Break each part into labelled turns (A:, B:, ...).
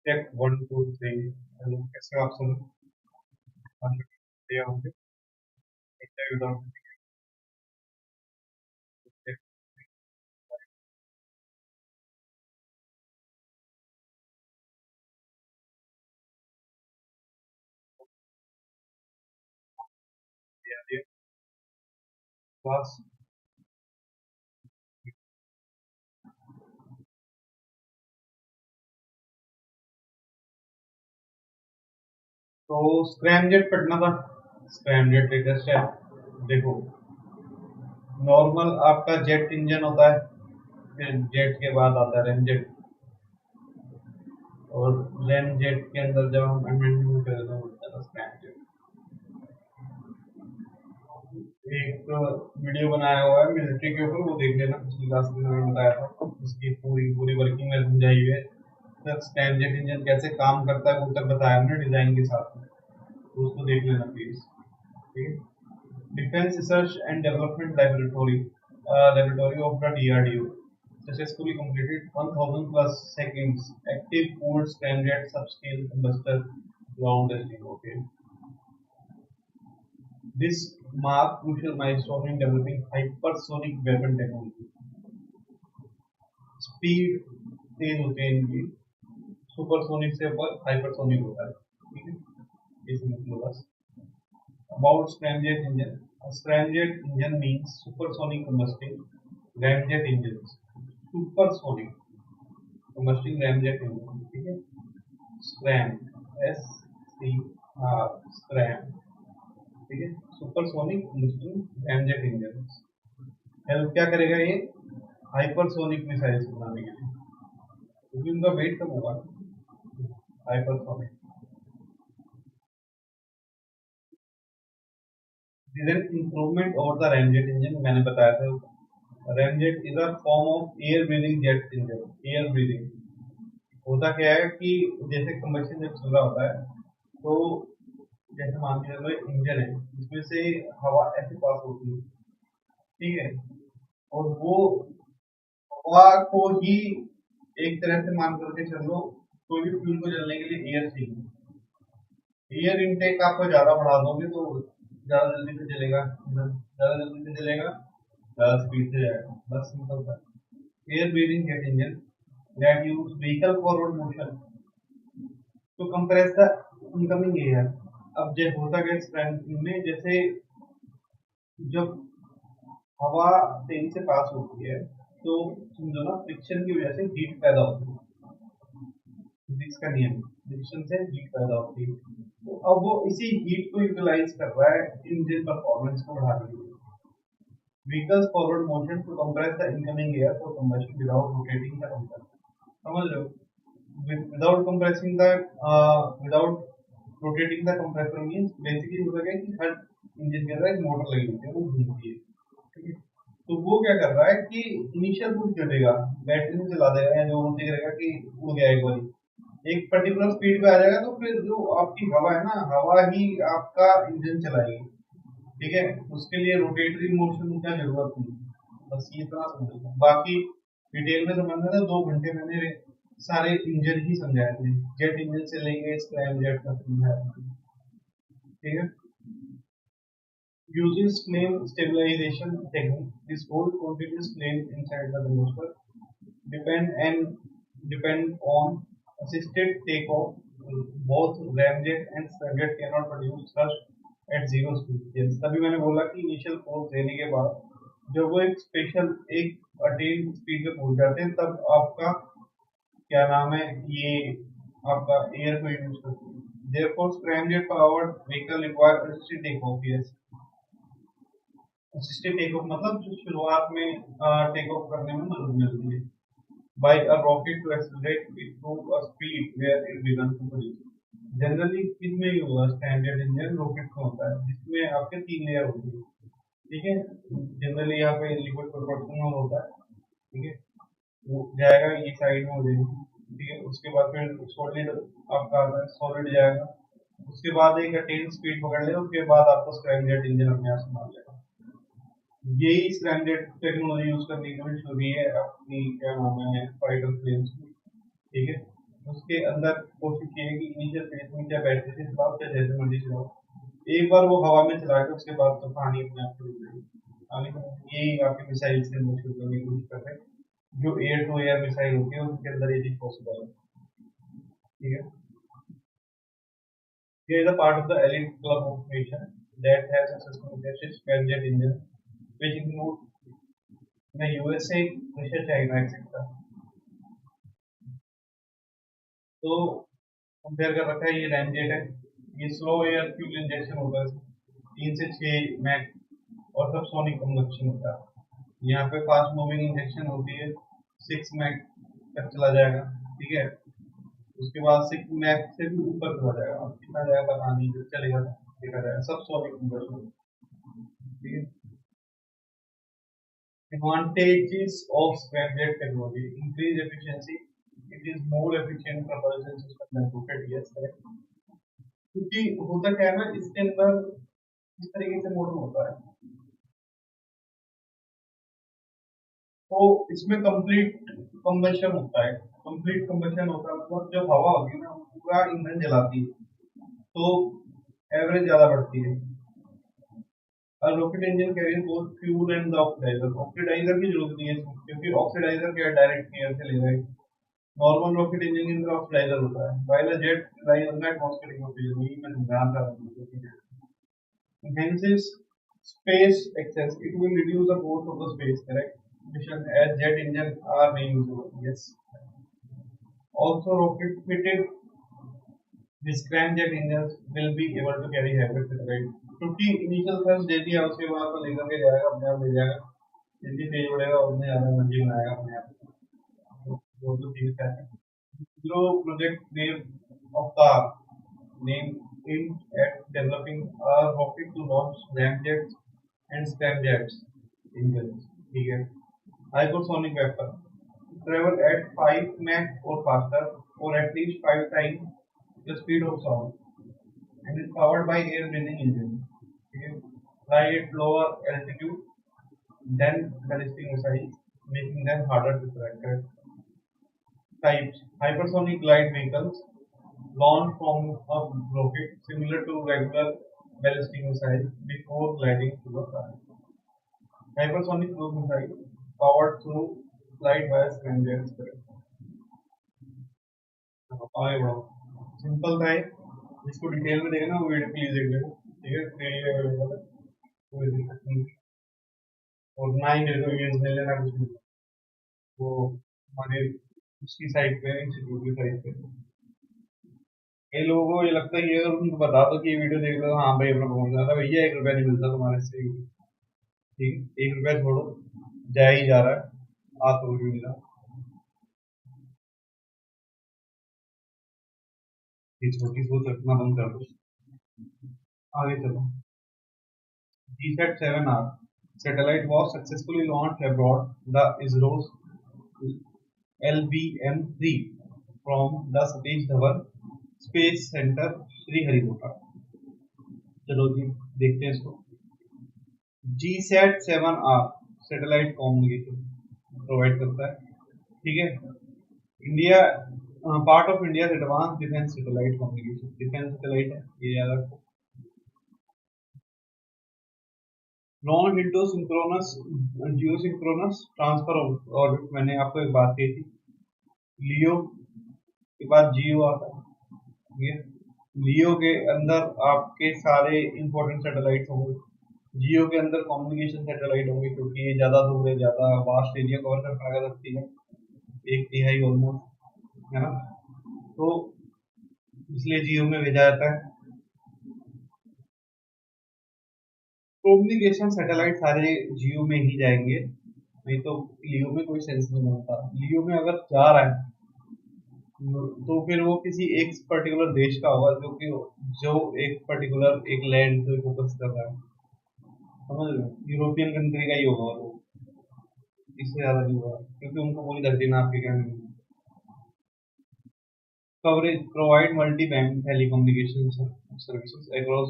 A: Check 1 2 3। Hello, कैसे हो आप सब? बढ़िया होंगे। इंटरव्यू डाउन दिया दिया क्लास। तो स्क्रैमजेट पढ़ना था। स्क्रैमजेट लेटेस्ट है। देखो, नॉर्मल आपका जेट इंजन होता है, फिर जेट के बाद आता है रेमजेट। और रेमजेट के अंदर जब हम अमेंडमेंट करते हैं होता है स्क्रैमजेट। एक वीडियो बनाया हुआ है मिलिट्री के ऊपर, वो देख लेना। पिछली क्लास में मैंने बताया था, उसकी पूरी पूरी वर्किंग में समझाई हुई है। सर, स्क्रैमजेट इंजन कैसे काम करता है वो तक बताया हमने डिजाइन के साथ में, तो उसको देख लेना प्लीज। ठीक है। Defence research and development laboratory of the DRDO successfully completed 1000 plus seconds active cooled scramjet subscale combustor ground testing. Okay, this marked crucial milestone in developing hypersonic weapon technology. Speed तेज होते हैं इनकी, supersonic से ऊपर hypersonic होता है। ठीक है, इस मतलब बस about scramjet engine. A scramjet engine means supersonic combusting ramjet engines. Supersonic combusting ramjet engine. ठीक है, scram S C R scram। ठीक है, supersonic combusting ramjet engines। Help क्या करेगा ये? हाइपरसोनिक मिसाइल्स बनाने के लिए, क्योंकि उनका वेट कम होगा। Hypersonic is an improvement over the ramjet engine, मैंने बताया था। ramjet is a form of air breathing jet engine। Air breathing होता क्या है कि जैसे कंबशन जब चल रहा होता है, तो जैसे मान के चलो एक इंजन है, इसमें से हवा ऐसे पास होती है। ठीक है, और वो हवा को ही एक तरह से मान करके चलो, कोई भी फ्यूल को जलने के लिए एयर चाहिए। एयर इनटेक आपको ज्यादा बढ़ा दोगे तो ज्यादा जल्दी से चलेगा, ज्यादा जल्दी से चलेगा, ज्यादा स्पीड से जाएगा। बस सिंपल सा। Air breathing jet engine that use vehicle forward motion to compress the incoming air। अब जैसे होता क्या स्क्रैम्बलिंग में, जैसे जब हवा तेजी से पास होती है, तो समझो ना, फ्रिक्शन की वजह से हीट पैदा होती है। फिजिक्स का नियम, फ्रिक्शन से हीट पैदा होती है। तो अब वो इसी हीट को यूटिलाइज कर रहा है इंजन परफॉर्मेंस को बढ़ाने के लिए। vehicles forward motion to compress the incoming air for combustion without rotating the compressor। समझ रहे हो? without compressing the without rotating the compressor means basically होता क्या है कि हर इंजन के अंदर एक मोटर लगी होती है, वो घूमती है। ठीक है, तो वो क्या कर रहा है कि इनिशियल पुश कर देगा, बैटरी से चला देगा, या जो उसे करेगा कि उड़ गया एक बार, एक पर्टिकुलर स्पीड पे आ जाएगा, तो फिर जो आपकी हवा है ना, हवा ही आपका इंजन चलाएगी। ठीक है, उसके लिए रोटेटरी मोशन का जरूरत नहीं। बस ये इतना समझो, बाकी डिटेल में समझना था 2 घंटे मैंने सारे इंजन ही समझाए थे। जेट इंजन से लेंगे स्क्रैम जेट तक समझाया था। ठीक है, uses flame stabilization technique। This whole continuous flame inside the combustor depend on assisted takeoff। Both ramjet and scramjet cannot produce thrust at zero speed। yes, तभी मैंने बोला कि इनिशियल फोर्स देने के बाद जब वो एक स्पेशल एक अटेन स्पीड पे पहुंच जाते हैं, तब आपका क्या नाम है, ये आपका एयर को यूज करते हैं। Therefore, scramjet powered vehicle require assisted takeoff। yes, assisted takeoff मतलब जो शुरुआत में टेक ऑफ करने में मदद मिलती है। by a rocket to accelerate it to a speed where it began to produce। Generally किसमें ये होगा? स्टैंडर्ड इंजन रॉकेट में होता है, जिसमें आपके 3 लेयर होती है। ठीक है, जनरली यहाँ पे लिक्विड प्रोपोर्शनल होता है। ठीक है, वो जाएगा ये साइड में हो जाएगी। ठीक है, उसके बाद फिर सॉलिड आपका आता है, सॉलिड जाएगा, उसके बाद एक अटेन स्पीड पकड़ लेगा, उसके बाद आपको स्क्रैमजेट इंजन अपने आप संभाल लेगा। यही स्टैंडर्ड टेक्नोलॉजी यूज करने की कोशिश हो रही है अपनी क्या नाम है फाइटर प्लेन्स में। ठीक है, उसके अंदर कोशिश की है कि इनिशियल फेज में क्या बैटरी से चलाओ, क्या जैसे मर्जी चलाओ, एक बार वो हवा में चला के उसके बाद तो पानी अपने आप शुरू हो जाएगी। यही आपकी मिसाइल से मुश्किल करने की कोशिश कर रहे हैं, जो एयर टू एयर मिसाइल होती है उनके अंदर ये चीज पॉसिबल है। ठीक है, ये is a part of the elite club of nation that has successfully tested scramjet engine which include the USA, Russia, China etcetera. तो कंपेयर कर रखा है, ये रैमजेट है, ये स्लो एयर फ्यूल इंजेक्शन होता है, 3 से 6 मैक और सब सोनिक कंबक्शन होता है। यहाँ पे फास्ट मूविंग इंजेक्शन होती है, 6 मैक तक चला जाएगा। ठीक है, उसके बाद 6 मैक से भी ऊपर चला जाएगा, अब कितना जाएगा पता नहीं, जब चलेगा देखा जाएगा, सब सोनिक कंबक्शन। ठीक है, advantages of scramjet technology: increase efficiency, it is more efficient propulsion system than rocket, yes correct। क्योंकि होता क्या है ना, इसके अंदर इस तरीके से मोटर होता है, तो इसमें कंप्लीट कंबशन होता है। कंप्लीट कंबशन होता है मतलब जब हवा होती है ना पूरा ईंधन जलाती है, तो एवरेज ज्यादा बढ़ती है। और rocket engine carries both fuel and the oxidiser, oxidiser की जरूरत नहीं है इसमें, क्योंकि ऑक्सीडाइजर क्या डायरेक्ट एयर से ले रहे हैं। नॉर्मल रॉकेट इंजन के अंदर ऑक्सीडाइजर होता है, while a jet relies on the atmospheric oxygen, यही मैं समझा रहा था। Enhances space access, it will reduce the cost of the space, correct, mission as jet engine are reusable, yes। Also rocket fitted with scramjet engines will be able to carry heavy satellite, क्योंकि initial thrust दे दिया उसके बाद तो लेकर के जाएगा, अपने आप ले जाएगा, जितनी तेज उड़ेगा उतने ज्यादा एनर्जी बनाएगा अपने आप। तो वो तो चीज है। जो project name of the name aimed at developing a rocket to launch ramjets and scramjets engines। ठीक है, hypersonic weapon travel at 5 Mach or faster, or at least 5 times the speed of sound, and is powered by air breathing engine। ठीक है, fly at lower altitude than ballistic missiles, making them harder to track। Types: hypersonic glide vehicles launched from a rocket similar to regular ballistic missiles before gliding to the sky. Hypersonic cruise missile powered through flight via scramjet spread। आगे बढ़ो, simple था ये, इसको detail में देखना वो video please देख लेना। ठीक है, फ्रीली अवेलेबल है, कोई दिक्कत नहीं। और ना ही मेरे को ईमेल्स मिल लेना कुछ भी, वो हमारे उसकी साइट पे, इंस्टीट्यूट की साइट पे। कई लोगों को ये लगता है कि अगर उनको बता दो कि ये वीडियो देख लो, हाँ भाई अपना पहुंच जाता है, भैया 1 रुपया नहीं मिलता तुम्हारे से। ठीक है, 1 रुपया छोड़ो, जाया ही जा रहा है, आ तो भी मिला। ये छोटी सोच रखना बंद कर दो, आगे चलो। GSAT-7R satellite was successfully launched aboard the ISRO's LBM-3 from the Satish Dhawan Space Center, Sriharikota. चलो जी देखते हैं इसको। GSAT-7R सैटेलाइट कम्युनिकेशन प्रोवाइड करता है। ठीक है, India part of India advance defence satellite communication, defence satellite है ये याद रखो। Launch into synchronous geosynchronous transfer orbit, मैंने आपको एक बात कही थी, लियो के बाद जियो आता है। ठीक है, लियो के अंदर आपके सारे इंपॉर्टेंट सैटेलाइट होंगे, जियो के अंदर कम्युनिकेशन सैटेलाइट होंगे, क्योंकि ये ज्यादा दूर है, ज्यादा वास्ट एरिया कवर कर पाएगा सकती है, 1/3 ऑलमोस्ट, है ना, तो इसलिए जियो में भेजा जाता है। कम्युनिकेशन सैटेलाइट सारे जियो में ही जाएंगे, नहीं तो लियो में कोई सेंस नहीं बनता। लियो में अगर जा रहा है तो फिर वो किसी एक पर्टिकुलर देश का होगा, जो एक पर्टिकुलर एक लैंड पे फोकस कर रहा है, समझ लो, यूरोपियन कंट्री का ही होगा वो, इससे ज्यादा नहीं होगा, क्योंकि उनको पूरी धरती नाप के क्या नहीं। Coverage provide multi band telecommunication services across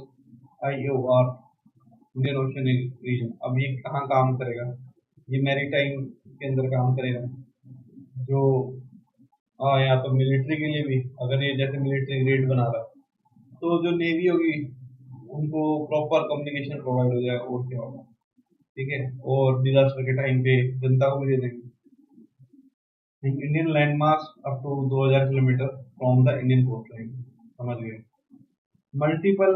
A: IOR Indian ocean region. अब ये कहाँ काम करेगा, ये मैरीटाइम के अंदर काम करेगा, जो हाँ, या तो मिलिट्री के लिए भी, अगर ये जैसे मिलिट्री ग्रेड बना रहा है तो जो नेवी होगी उनको प्रॉपर कम्युनिकेशन प्रोवाइड हो जाएगा, और क्या होगा। ठीक है, और डिजास्टर के टाइम पे जनता को भी दे देंगे। Indian landmark up to 2000 kilometre from the Indian coast line, समझ गए। Multiple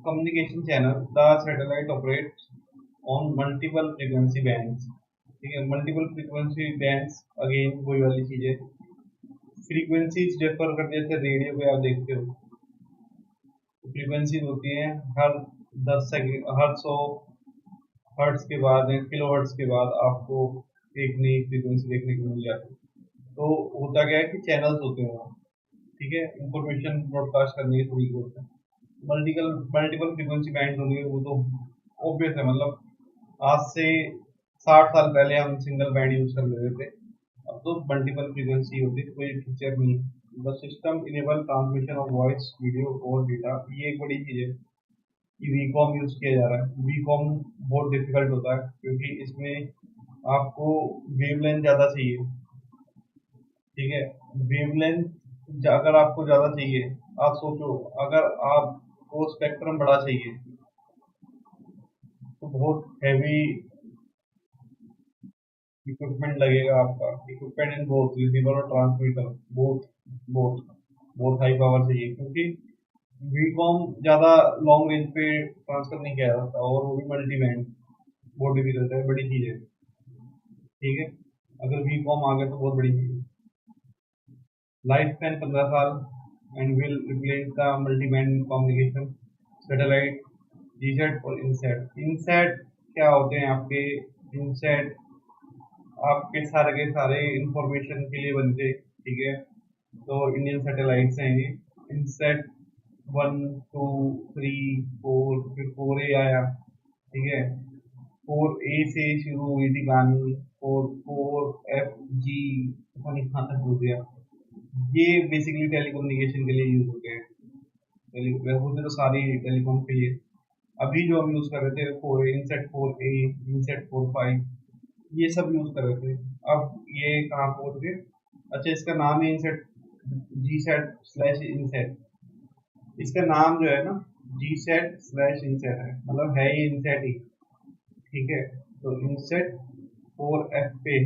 A: communication channel, the satellite operates on multiple frequency bands. ठीक है, मल्टीपल फ्रीक्वेंसी बैंड्स, अगेन वही वाली चीजें, फ्रीक्वेंसीज डिफर करते हैं। जैसे रेडियो पे आप देखते हो फ्रीक्वेंसीज होती हैं, हर 10 सेकेंड, हर 100 हर्ट्स के बाद, किलो हर्ट्स के बाद आपको एक नई फ्रीक्वेंसी देखने को मिल जाती है। तो होता क्या है कि चैनल्स होते हैं वहाँ, ठीक है, इंफॉर्मेशन ब्रॉडकास्ट करने की थोड़ी होता है। मल्टीपल मल्टीपल फ्रीक्वेंसी बैंड होंगे, वो तो ऑब्वियस है। मतलब आज से 60 साल पहले हम सिंगल बैंड यूज कर लेते थे, अब तो मल्टीपल फ्रीक्वेंसी होती है, कोई फीचर नहीं। The system enable transmission of voice, video और डेटा, ये एक बड़ी चीज है कि वीकॉम यूज किया जा रहा है। वीकॉम बहुत डिफिकल्ट होता है क्योंकि इसमें आपको वेवलेंथ ज़्यादा चाहिए। ठीक है, वेवलेंथ अगर आपको ज़्यादा चाहिए, आप सोचो अगर आपको स्पेक्ट्रम बड़ा चाहिए तो बहुत हैवी इक्विपमेंट लगेगा आपका। इक्विपमेंट इन बोथ रिसीवर और ट्रांसमीटर, बोथ बोथ बहुत हाई पावर चाहिए, क्योंकि वीकॉम ज़्यादा लॉन्ग रेंज पे ट्रांसफर नहीं किया जाता, और वो भी मल्टी बैंड, बहुत डिफिकल्ट है, बड़ी चीज़ है। ठीक है, अगर वीकॉम आ गया तो बहुत बड़ी चीज़ है। लाइफ स्पैन 15 साल, and will replace the multi band communication satellite, GSAT और इनसेट। इनसेट क्या होते हैं आपके? इनसेट आपके सारे के सारे इंफॉर्मेशन के लिए बनते हैं। ठीक है, तो इंडियन सैटेलाइट्स हैं ये। इनसेट 1 2 3 4, फिर 4A आया। ठीक है, 4A से शुरू हुई थी कहानी, 4 4 FG, पता नहीं कहाँ तक हो गया। ये बेसिकली टेलीकम्युनिकेशन के लिए यूज होते हैं। होते तो सारी टेलीकॉम के लिए। अभी जो हम यूज कर रहे थे 4A, इनसेट 4A, इनसेट 4 5, ये सब यूज कर रहे थे। अब ये कहाँ पहुंच गए? अच्छा, इसका नाम है इनसेट, जी सेट स्लैश इनसेट। इसका नाम जो है ना, जी सेट स्लैश इनसेट है, मतलब है ही इनसेट ही। ठीक है, तो इनसेट 4F पे,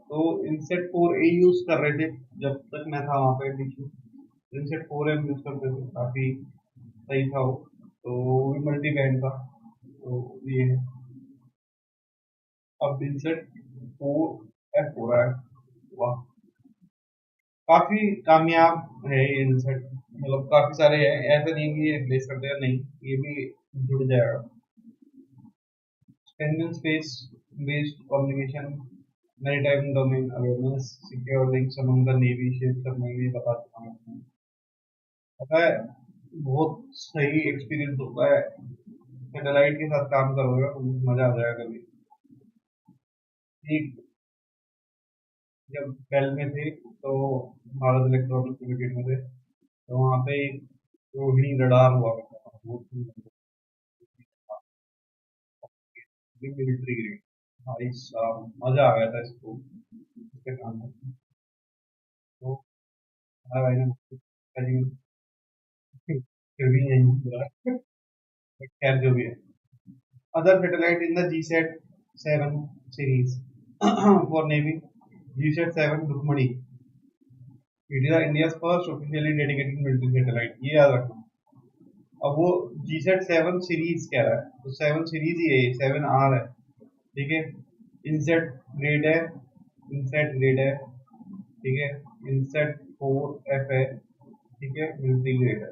A: तो इनसेट 4A यूज कर रहे थे जब तक मैं था वहाँ पे बीच में। इनसेट 4M यूज करते थे, काफी सही था वो, तो वो भी मल्टी बैंड था। तो ये है, अब इनसेट 4F हो रहा है। वाह, काफी कामयाब है ये इनसेट, मतलब काफी सारे हैं, ऐसा नहीं कि ये रिप्लेस कर देगा, नहीं, ये भी जुड़ जाएगा। Spending space based communication, maritime domain awareness, secure links among the navy ships, सब मैं भी बता चुका हूँ। पता है, बहुत सही एक्सपीरियंस होता है सैटेलाइट के साथ काम करोगे तो मजा आ जाएगा कभी। एक जब बेल में थे तो भारत इलेक्ट्रॉनिक्स लिमिटेड में थे, तो वहाँ पे एक रोहिणी रडार हुआ करता था, वो मिलिट्री ग्रेड। भाई साहब मजा आ गया था इसको, इसके काम में। तो हमारा भाई ने कहीं फिर भी यही बोला, खैर जो भी है। Other satellite in the GSAT 7 series for navy, GSAT 7 Rukmini, it is India first officially dedicated military satellite, ये याद रखना। अब वो जीसैट 7 सीरीज कह रहा है, तो 7 सीरीज ही है, 7R है। ठीक है, इनसेट ग्रेड है, इनसेट ग्रेड है। ठीक है, इनसेट 4F है। ठीक है, मिलिट्री ग्रेड है।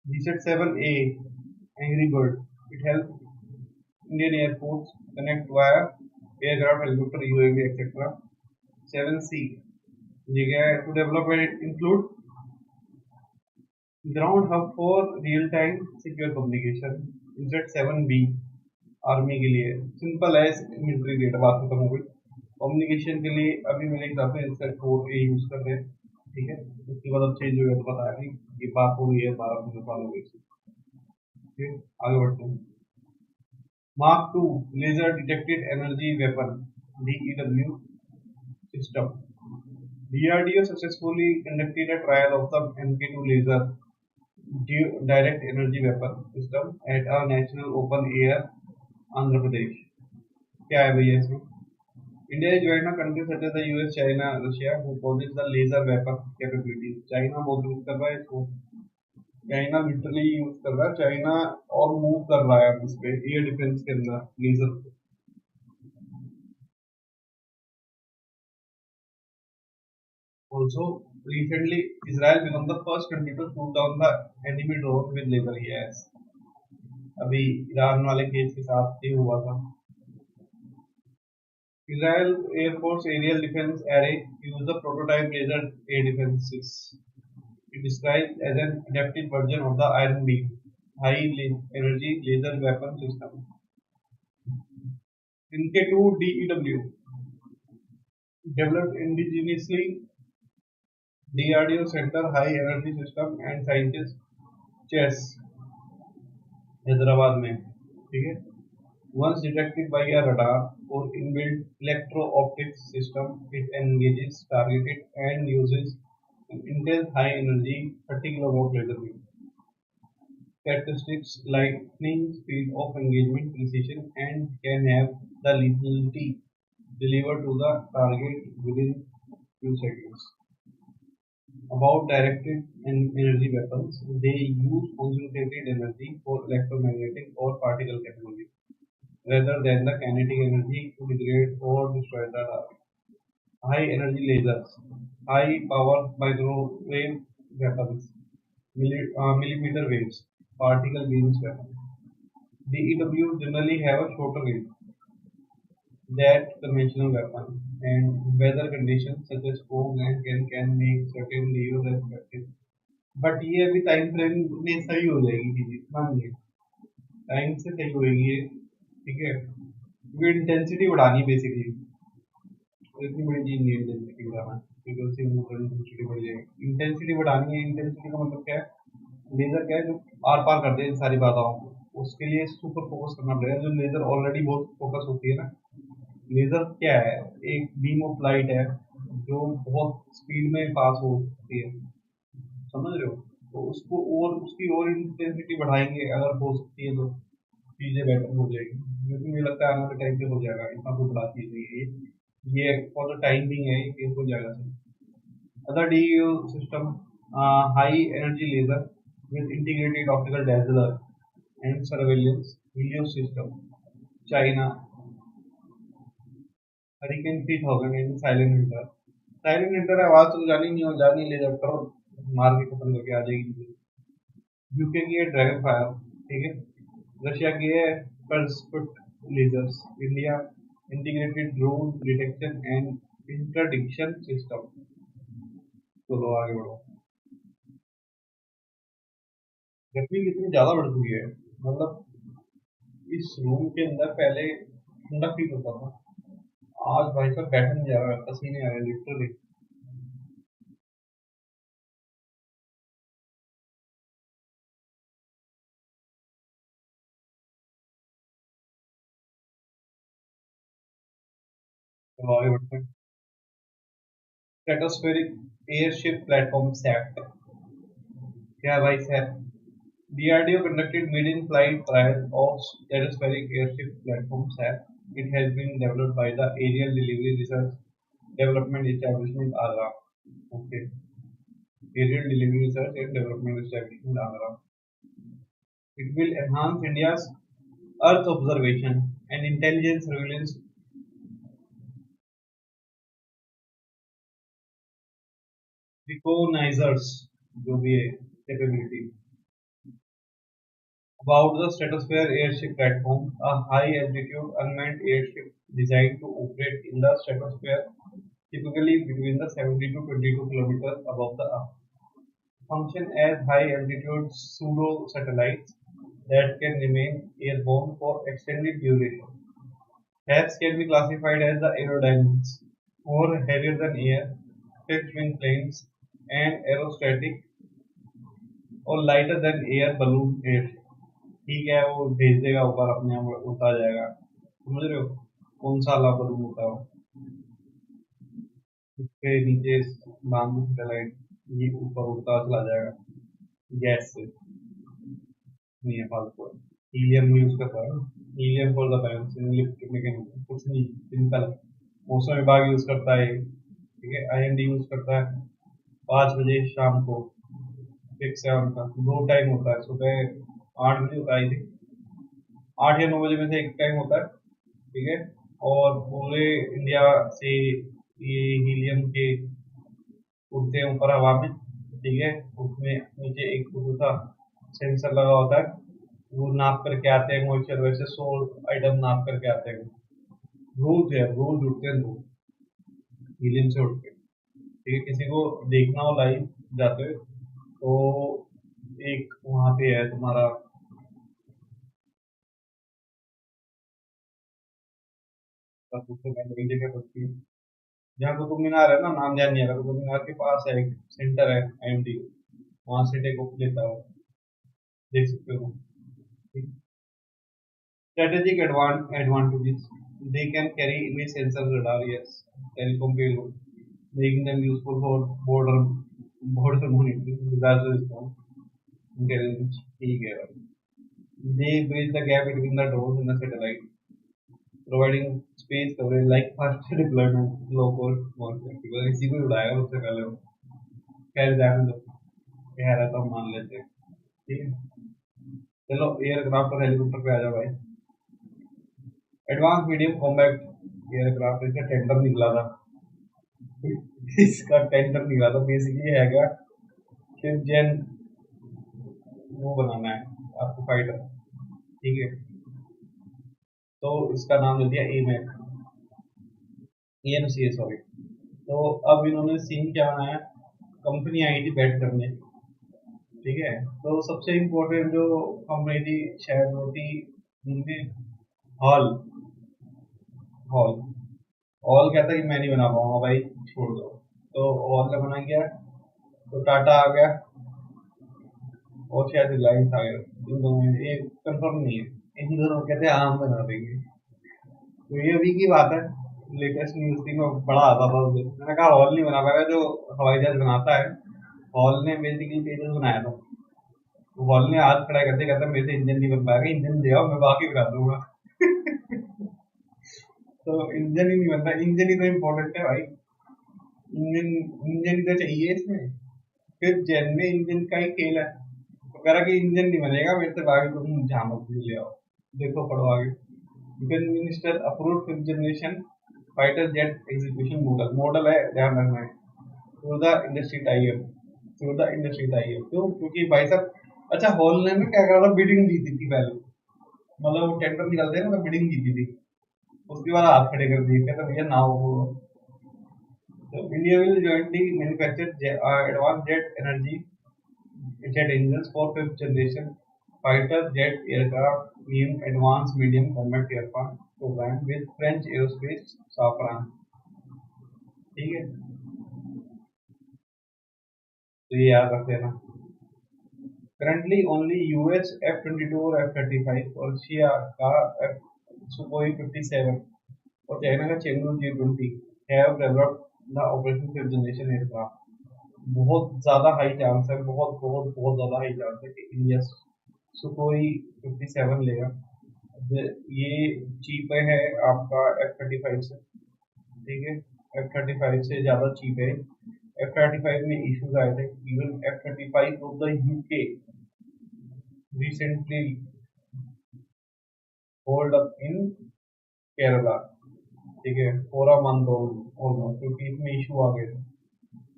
A: GSAT 7A, angry bird, it help Indian air force connect via aircraft, helicopter, UAV etcetera. 7C, ये क्या है? To develop and include ground hub for real time secure communication. INSAT 7B army के लिए, simple है, military grade, बात खत्म हो गई। कम्युनिकेशन के लिए अभी मेरे हिसाब से इनसेट 4A यूज कर रहे हैं। ठीक है, उसके बाद अब चेंज हो गया तो पता नहीं, ये बात हो गई है 12 15 साल हो गई। फिर आगे बढ़ते हैं। Mark two laser detected energy weapon, DEW system. DRDO successfully conducted a trial of the MK2 laser direct energy weapon system at a national open air Andhra Pradesh. क्या है भैया इसमें? India is joined a country such as the US, China, Russia who possess the laser weapon capabilities. China बहुत use कर रहा है इसको. China literally use कर रहा है. चाइना और मूव कर रहा है इस पे एयर डिफेंस के अंदर laser. Also, recently Israel became the first country to shoot down the enemy drone with laser. Yes. अभी ईरान वाले केस के साथ ये हुआ था. Israel Air Force Aerial Defense Array used the prototype laser air defenses. It described as an adapted version of the Iron Beam, high-energy laser weapon system. MK2 DEW, developed indigenously, DRDO Center High Energy System and Scientist Chess, Hyderabad में. ठीक है. Once detected by a radar or inbuilt electro-optics system, it engages, targeted, and uses an intense high-energy 30 kilowatt laser beam. Characteristics: lightning speed of engagement, precision, and can have the lethality delivered to the target within few seconds. About directed energy weapons, they use concentrated energy for electromagnetic or particle technology, rather than the kinetic energy to degrade or destroy the target. High energy lasers, high power microwave weapons, millimeter waves, particle beams weapons. DEW generally have a shorter range than conventional weapons, and weather conditions such as fog and rain can make certain use as effective. But ये अभी time frame में सही हो जाएगी चीजें, मान लीजिए time से सही होगी ये. ठीक है. क्योंकि इंटेंसिटी बढ़ानी बेसिकली, इतनी बड़ी चीज नहीं है इंटेंसिटी बढ़ाना, क्योंकि उससे इंटेंसिटी बढ़ जाएगी. इंटेंसिटी बढ़ानी है. इंटेंसिटी का मतलब क्या है? लेजर क्या है जो आर पार कर दे सारी बाधाओं को. उसके लिए सुपर फोकस करना पड़ेगा. जो लेजर ऑलरेडी बहुत फोकस होती है ना. लेजर क्या है? एक बीम ऑफ लाइट है जो बहुत स्पीड में पास होती है, समझ रहे हो? तो उसको और उसकी और इंटेंसिटी बढ़ाएंगे अगर हो सकती है तो चीजें बेटर हो जाएगी. लेकिन मुझे लगता है आने वाले टाइम पे हो जाएगा. इतना कोई बड़ा चीज नहीं है ये फॉर द टाइम बिंग है, ये हो जाएगा. Other DEO system, high energy laser with integrated optical dazzler and surveillance video system. China, Hurricane 3000 and Silent Hunter. Silent hinter आवाज तो जानी नहीं, हो जानी ले जाकर मार के खत्म करके आ जाएगी. यूके की है ड्रैगन फायर. ठीक है. रशिया की है Peresvet lasers. India integrated drone detection and interdiction system. चलो आगे बढ़ो. गर्मी कितनी ज्यादा बढ़ चुकी है, मतलब इस रूम के अंदर पहले ठंडा फील होता था, आज भाई साहब बैठा नहीं जा रहा है, पसीने आ रहे लिटरली. चलो आगे बढ़ते हैं. Stratospheric airship platform SAP. क्या है भाई SAP? DRDO conducted maiden-flight trial of stratospheric airship platform (SAP). It has been developed by the Aerial Delivery Research Development Establishment (ADRA). Okay, Aerial Delivery Research and Development Establishment (ADRA). It will enhance India's Earth observation and intelligence surveillance reconnaissance जो भी है capability. About the Stratosphere Airship Platform, a high-altitude unmanned airship designed to operate in the stratosphere, typically between the 70 to 22 kilometers above the Earth. Function as high-altitude pseudo-satellites that can remain airborne for extended duration. HAPS can be classified as the aerodynamics, more heavier than air, fixed-wing planes, and aerostatic और lighter than air balloon air. ठीक है, वो भेज देगा ऊपर, अपने आप उड़ता जाएगा. समझ रहे हो कौन सा वाला बलून होता है वो? इसके नीचे बांध दो सैटेलाइट, ये ऊपर उड़ता चला जाएगा गैस से, नहीं है फालतू। हीलियम यूज करता है, helium for the balancing lift mechanism, कुछ नहीं, सिंपल है। मौसम विभाग यूज करता है, ठीक है। आईएमडी यूज करता है 5 बजे शाम को, फिक्स है उनका। दो टाइम होता है, सुबह 8 बजे होता है, 8 या 9 बजे में से एक टाइम होता है, ठीक है। और पूरे इंडिया से ये हीलियम के उड़ते हैं ऊपर हवा में, ठीक है। उसमें नीचे एक छोटा सा सेंसर लगा होता है, वो नाप करके आते हैं मॉइस्चर, वैसे 100 आइटम नाप करके आते हैं। रोज है, रोज उड़ते हैं लोग हीलियम से उड़ के, ठीक है। किसी को देखना हो लाइव जाते हुए तो एक वहां पे है तुम्हारा, सबसे पहले एक जगह पड़ती है जहाँ कुतुब मीनार है ना, नाम ध्यान नहीं आ रहा, कुतुब मीनार के पास है एक सेंटर है आईएमडी, वहां से टेक ऑफ लेता है, देख सकते हो। Strategic advantages, they can carry image sensor radar, yes, telecom payload, making them useful for border monitoring, disaster response, intelligence, ठीक है भाई। They bridge the gap between the drones and the satellite, providing space coverage like faster deployment, low cost, more flexible। इसी को उड़ाएगा सबसे पहले वो। खैर जाने दो, कह रहा था मान लेते हैं, ठीक है। चलो एयरक्राफ्ट और हेलीकॉप्टर पे आ जाओ भाई। एडवांस मीडियम कॉम्बैक्ट एयरक्राफ्ट, इसका टेंडर निकला था, इसका टेंडर निकला था, बेसिकली है क्या, फिफ्थ जेन वो बनाना है आपको फाइटर, ठीक है। तो इसका नाम दे दिया एमैक, एएमसी है सॉरी। तो अब इन्होंने सीन क्या बनाया, कंपनी आई थी बैट करने, ठीक है। तो सबसे इम्पोर्टेंट जो कंपनी थी शायद वो थी उनकी हॉल, हॉल हॉल कहता है कि मैं नहीं बना पाऊंगा भाई, छोड़ दो। तो हॉल ने बना किया, तो टाटा आ गया और शायद रिलायंस आ गया, इन दोनों में ये कंफर्म नहीं है। इन दोनों कहते हैं हाँ हम बना देंगे। तो ये अभी की बात है, लेटेस्ट न्यूज थी, मैं बड़ा आता था उस दिन, मैंने कहा हॉल नहीं बना पाएगा जो हवाई जहाज बनाता है। हॉल ने बेसिकली तेजस बनाया था, तो हॉल ने हाथ खड़ा करते कहता मेरे से इंजन नहीं बन पाएगा, इंजन दे आओ मैं बाकी बना दूंगा। तो इंजन ही नहीं बनता, इंजन ही तो इम्पोर्टेंट है भाई, इंजन, इंजन ही तो चाहिए इसमें। फिर जेन में इंजन का ही खेल है, तो कह रहा कि इंजन नहीं बनेगा मेरे से, बाकी तुम जहां ले आओ। देखो पढ़ो आगे। Defence minister approve fifth generation fighter jet execution model, model है ध्यान रखना है, through the industry tie up, through the industry tie up. क्यों, क्योंकि भाई साहब, अच्छा हॉल ने ना क्या करा था, बिडिंग जीती थी पहले, मतलब वो टेंडर निकलते हैं ना, तो बिडिंग जीती थी, उसके बाद हाथ खड़े कर दिए, कहते भैया ना हो। तो India will jointly manufacture advance jet energy jet engines for fifth generation fighter jet aircraft named Advanced Medium Combat Aircraft program with French Aerospace Safran, ठीक है। तो ये याद रख लेना। करंटली ओनली यूएस F-22 और F-35, और रशिया का सुकोई 57 और चाइना का Chengdu G-20 have developed the operation fifth generation aircraft। बहुत ज्यादा हाई चांस है, बहुत बहुत बहुत ज्यादा हाई चांस है कि इंडिया सुकोई 57 लेगा। ये चीप है आपका F-35 से, ठीक है। F-35 से ज़्यादा चीप है। F-35 में इश्यूज आए थे, even F-35 of the UK recently hold up in Kerala, ठीक है, फॉर अ मंथ ऑलमोस्ट, क्योंकि इसमें इशू आ गए थे,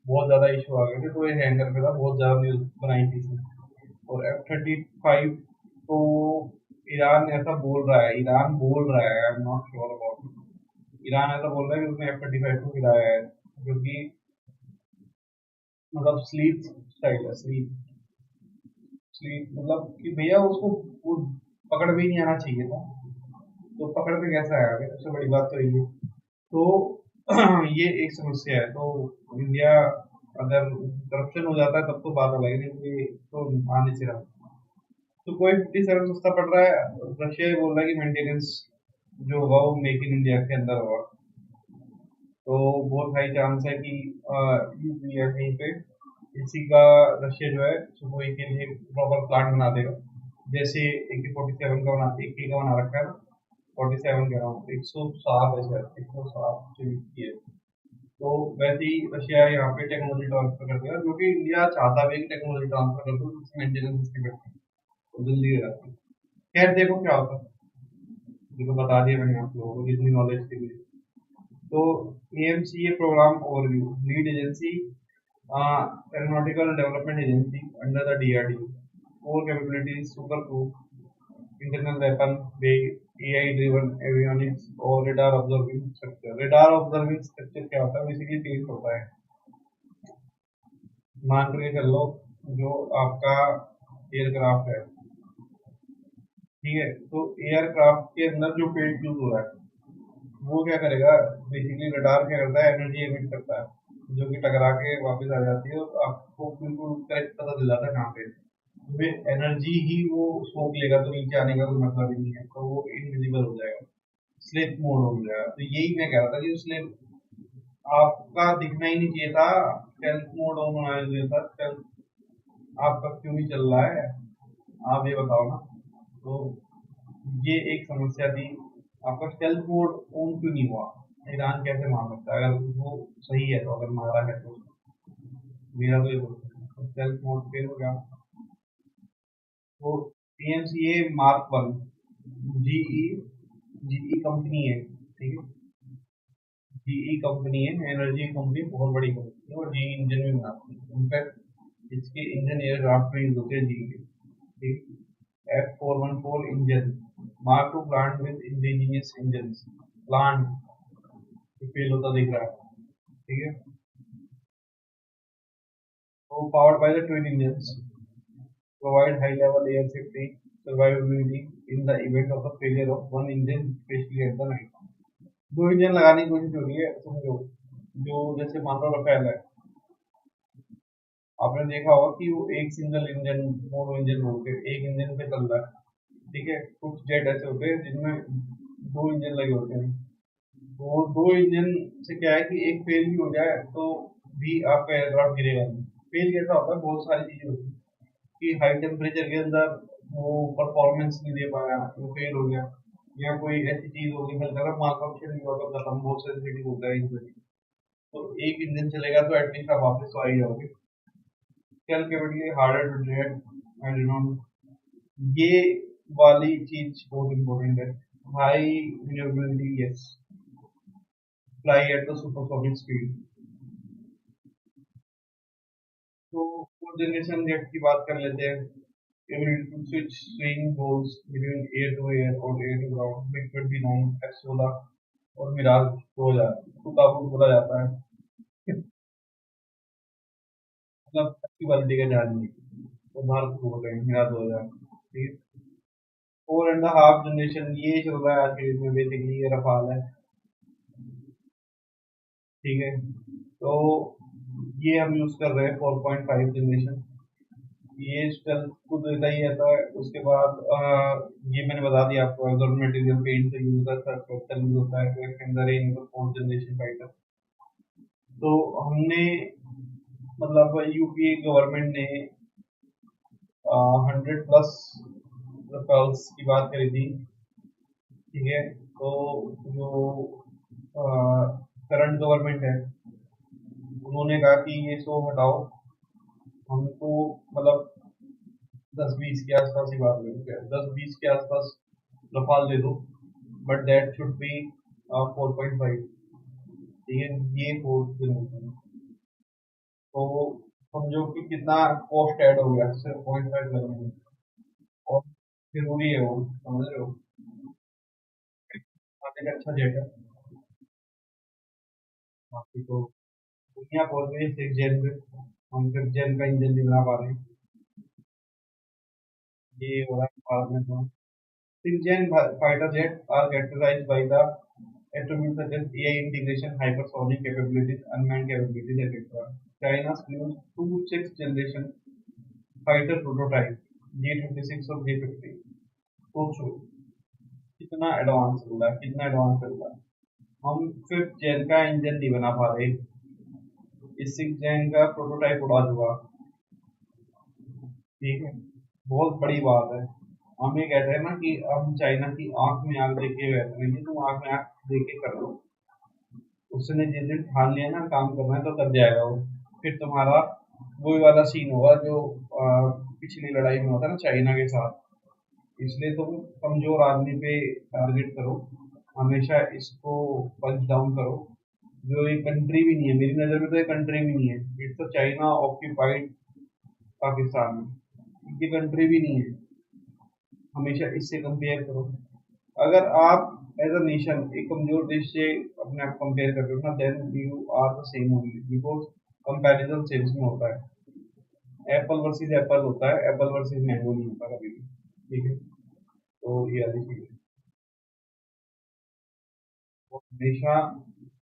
A: बहुत ज़्यादा इशू आ गए थे, तो ये हैंग करके था, बहुत ज़्यादा न्यूज़ बनाई थी इसमें। और F-35 तो ईरान ऐसा बोल रहा है, ईरान बोल रहा है, I am not sure about, Iran ऐसा बोल रहा है कि उसने F-35 को गिराया है, क्योंकि मतलब स्लीप स्टाइल है, स्लीप स्लीप मतलब कि भैया उसको वो पकड़ भी नहीं आना चाहिए था, तो पकड़ पे कैसे आया भाई, सबसे बड़ी बात तो ये है। तो ये एक समस्या है। तो इंडिया अगर करप्शन हो जाता है तब तो बात अलग है, लेकिन ये तो आने से रहा। तो कोई 57 सस्ता पड़ रहा है, रशिया ये बोल रहा है कि मेंटेनेंस जो होगा वो मेक इन इंडिया के अंदर होगा। तो बहुत हाई चांस है कि यूपी या कहीं पे इसी का रशिया जो है सुखोई के लिए प्रॉपर प्लांट बना देगा। जैसे AK-47 का बना रखा है ना, 47 कह रहा हूँ, 107 है शायद, 107 की है। तो वैसे ही रशिया यहाँ पे टेक्नोलॉजी ट्रांसफर कर देगा, जो कि इंडिया चाहता भी है कि टेक्नोलॉजी ट्रांसफर कर दो, जिससे मेंटेनेंस उसकी बढ़ती है तो जल्दी हो जाती है। खैर देखो क्या होता है, ये तो बता दिया मैंने आप लोगों को जितनी नॉलेज के लिए। तो AMCA programme overview, lead agency aeronautical development agency under the DRDO, core capabilities super crew, internal weapon bay, AI driven avionics और radar observing structure। radar observing structure क्या होता है, बेसिकली टेस्ट होता है, मान के चल लो जो आपका एयरक्राफ्ट है, ठीक है, तो एयरक्राफ्ट के अंदर जो पेंट यूज हो रहा है वो क्या करेगा, बेसिकली रडार क्या करता है, एनर्जी एमिट करता है जो कि टकरा के वापस आ जाती है और आपको बिल्कुल करेक्ट पता चल जाता है कहाँ पे। वे एनर्जी ही वो सोख लेगा तो नीचे आने का कोई मतलब ही नहीं है, तो वो इनविजिबल हो जाएगा, स्लिप मोड हो जाएगा। तो यही मैं कह रहा था कि उसने आपका दिखना ही नहीं चाहिए था, स्टेल्थ मोड ऑन होना चाहिए था। स्टेल्थ आपका क्यों नहीं चल रहा है, आप ये बताओ ना। तो ये एक समस्या थी, आपका स्टेल्थ मोड ऑन क्यों नहीं हुआ, ईरान कैसे मार सकता है, अगर वो सही है तो, अगर मारा है तो मेरा तो ये स्टेल्थ मोड फेल हो गया। तो AMCA Mark 1 GE GE company है, ठीक है, जीई कंपनी है, एनर्जी कंपनी, बहुत बड़ी कंपनी है और जीई इंजन भी बनाती है। इनफैक्ट इसके इंजन एयरक्राफ्ट में यूज होते हैं जीई के, ठीक। F414 engine, mark two plant with indigenous engine, plant fail होता दिख रहा है, ठीक है। तो powered by the twin engine, provide high level air safety survivability in the event of the failure of one engine, especially at the night। दो engine लगाने की कोशिश हो रही है, समझो, जो जैसे मान लो रफेल है, आपने देखा होगा कि वो एक सिंगल इंजन, मोनो इंजन बोल के एक इंजन पे चल रहा है, ठीक है। कुछ जेट ऐसे होते हैं जिनमें दो इंजन लगे होते हैं, तो वो दो इंजन से क्या है कि एक फेल भी हो जाए तो भी आपका एयरक्राफ्ट गिरेगा नहीं। फेल कैसा होता है, बहुत सारी चीजें होती है कि हाई टेम्परेचर के अंदर वो परफॉर्मेंस नहीं दे पाया, वो फेल हो गया, या कोई ऐसी चीज होगी मतलब माल फंक्शन नहीं हुआ तो खत्म, बहुत सेंसिटिव होता है इसमें। तो एक इंजन चलेगा तो एटलीस्ट आप वापस तो आ ही जाओगे। Scale capability harder to detect and renown, ये वाली चीज बहुत इंपॉर्टेंट है। High manoeuvrability, yes, fly at the supersonic speed. तो फोर्थ जनरेशन जेट की बात कर लेते हैं। ability to switch swing goals between air to air और air to ground, MiG-29, F-16 और मिराज 2000 को काबू बोला जाता है। मतलब अच्छी क्वालिटी का जहाज नहीं, तो भारत को बोल रहे हैं मिराज 2000, ठीक है। 4.5 जनरेशन ये चल रहा है आज के डेट में, बेसिकली ये रफाल है, ठीक है। तो ये हम यूज कर रहे हैं 4.5 जनरेशन, ये स्टेल्थ को देता ही रहता है। उसके बाद ये मैंने बता दिया आपको, अगर मटेरियल पेंट से यूज होता है, स्ट्रक्चर यूज होता है, तो इसके अंदर एक फोर्थ जनरेशन फाइटर। तो हमने मतलब यूपी गवर्नमेंट ने 100+ रफेल्स की बात करी थी, ठीक है। तो जो करंट गवर्नमेंट है उन्होंने कहा कि ये 100 हटाओ, हमको मतलब 10-20 के आसपास ही बात करें, 10-20 के आसपास रफाल दे दो, बट दैट शुड बी 4.5, ठीक है, ये फोर्थ जनरेशन। तो समझो कि कितना कॉस्ट ऐड हो गया सिर्फ 0.5 करने में, और जरूरी है वो, समझ रहे हो, काफी अच्छा जेट है। बाकी तो दुनिया बोल रही है 6 जेन पे, हम 5th जेन का इंजन नहीं बना पा रहे हैं, ये हो रहा है भारत में। तो 6th gen fighter jets are characterized by the attributes such as AI integration, hypersonic capabilities, unmanned capabilities, etc. China's flew two 6th generation fighter prototype J-26 और J-50। सोचो कितना एडवांस चल रहा है, कितना एडवांस चल रहा है। हम 5th जेन का इंजन नहीं बना पा रहे, इस 6th जेन का प्रोटोटाइप उड़ा चुका। ठीक है, बहुत बड़ी बात है। हम ये कहते हैं ना कि हम चाइना की आंख में आंख देख के बैठ रहे हैं, तुम आंख में आंख देख के कर लो। उसने जिस दिन ठान लिया ना काम करना है तो कर जाएगा वो। फिर तुम्हारा वही वाला सीन होगा जो पिछली लड़ाई में होता है ना चाइना के साथ। इसलिए तुम कमजोर आदमी पे टारगेट करो, हमेशा इसको पंच डाउन करो। जो ये कंट्री भी नहीं है मेरी नज़र में, तो ये कंट्री भी नहीं है, इट्स तो चाइना ऑक्यूपाइड पाकिस्तान में, ये कंट्री भी नहीं है। हमेशा इससे कंपेयर करो। अगर आप एज अ नेशन एक कमजोर देश से अपने आप कंपेयर कर रहे हो ना, then you are the same only, because comparison sales में होता है। एप्पल वर्सेस एप्पल होता है, एप्पल वर्सेस मैंगो नहीं होता कभी भी। ठीक है, तो ये वाली चीज है। तो हमेशा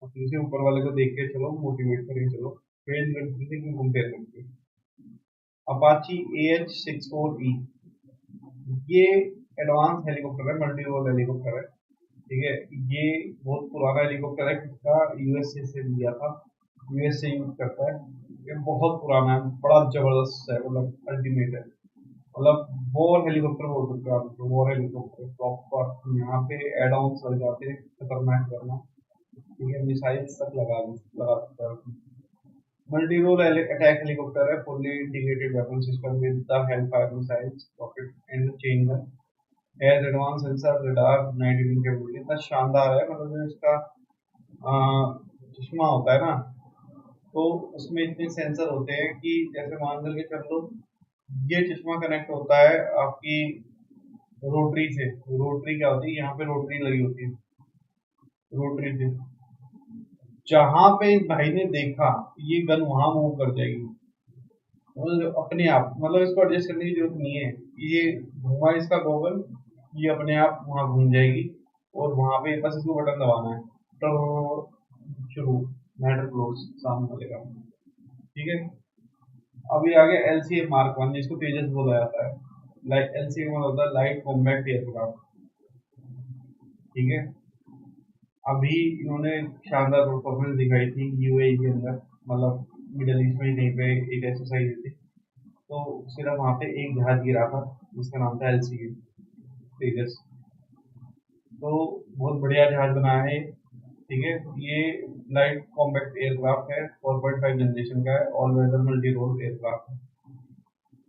A: अपने से ऊपर वाले को देख के चलो, मोटिवेट करके चलो, फेल कंट्री से क्यों कंपेयर करके। अपाची AH-64E, ये एडवांस हेलीकॉप्टर है, मल्टी रोल हेलीकॉप्टर है। ठीक है, ये बहुत पुराना हेलीकॉप्टर है, किसका, यूएसए से लिया था, यूएसए यूज करता है। ये बहुत पुराना है, बड़ा जबरदस्त है, मतलब अल्टीमेट है। मतलब वॉर हेलीकॉप्टर बोल सकते हो आप, वॉर हेलीकॉप्टर प्रॉपर। यहाँ पे एड ऑन्स लग जाते हैं खतरनाक करना। ठीक है, मिसाइल्स तक लगा सकता है। मल्टी रोल अटैक हेलीकॉप्टर है, fully integrated weapon system with the Hellfire missiles, rocket and chain gun, has advance sensor, radar, night vision capability. इतना शानदार है, मतलब जो इसका चश्मा होता है ना, तो उसमें इतने सेंसर होते हैं कि जैसे मान करके चल लो, ये चश्मा कनेक्ट होता है आपकी रोटरी से। रोटरी क्या होती है, यहाँ पे रोटरी लगी होती है, रोटरी से जहां पे इस भाई ने देखा ये गन वहां मूव कर जाएगी, मतलब अपने आप, मतलब इसको एडजस्ट करने की जरूरत नहीं है। ये घुमा इसका गॉगल, ये अपने आप वहां घूम जाएगी, और वहां पे बस इसको बटन दबाना है, तो शुरू, मैटर क्लोज, सामने वाले का। ठीक है, अब ये आगे LCA मार्क 1, जिसको तेजस बोला जाता है। लाइक LCA मतलब होता है लाइट कॉम्बैट एयरक्राफ्ट। ठीक है, अभी इन्होंने शानदार परफॉर्मेंस दिखाई थी यूएई के अंदर, मतलब मिडल ईस्ट में ही कहीं पे एक एक्सरसाइज थी, तो सिर्फ वहाँ पे एक जहाज गिरा था जिसका नाम था LCA तेजस। तो बहुत बढ़िया जहाज बनाया है। ठीक है, ये लाइट कॉम्बैक्ट एयरक्राफ्ट है, 4.5 जनरेशन का है, all weather multi role aircraft है।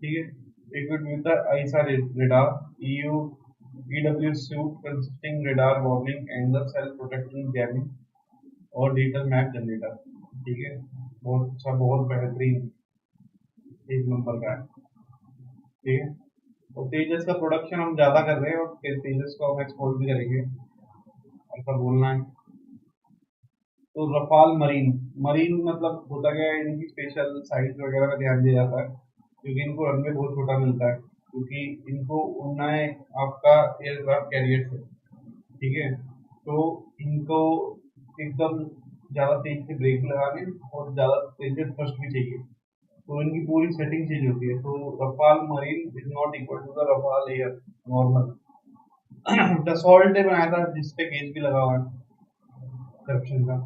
A: ठीक है, equipped with the ISA radar, EU EW suit consisting radar warning and the self-protecting jamming और डिजिटल मैप जनरेटर। ठीक है, बहुत अच्छा, बहुत बेहतरीन, एक नंबर का है। ठीक है, तो तेजस का प्रोडक्शन हम ज़्यादा कर रहे हैं, और फिर तेजस को हम एक्सपोर्ट भी करेंगे, ऐसा बोलना है। तो रफाल मरीन, मरीन मतलब होता क्या है, इनकी स्पेशल साइज वगैरह का ध्यान दिया जाता है, क्योंकि इनको रनवे बहुत छोटा मिलता है, क्योंकि इनको उड़ना है आपका एयरक्राफ्ट कैरियर से। ठीक है, तो इनको एकदम ज़्यादा तेज से ब्रेक लगाने और ज़्यादा तेज से थ्रस्ट भी चाहिए, तो इनकी पूरी सेटिंग चेंज होती है। तो Rafale marine is not equal to the Rafale air normal. Dassault ने बनाया था, जिसपे केस भी लगा हुआ है करप्शन का।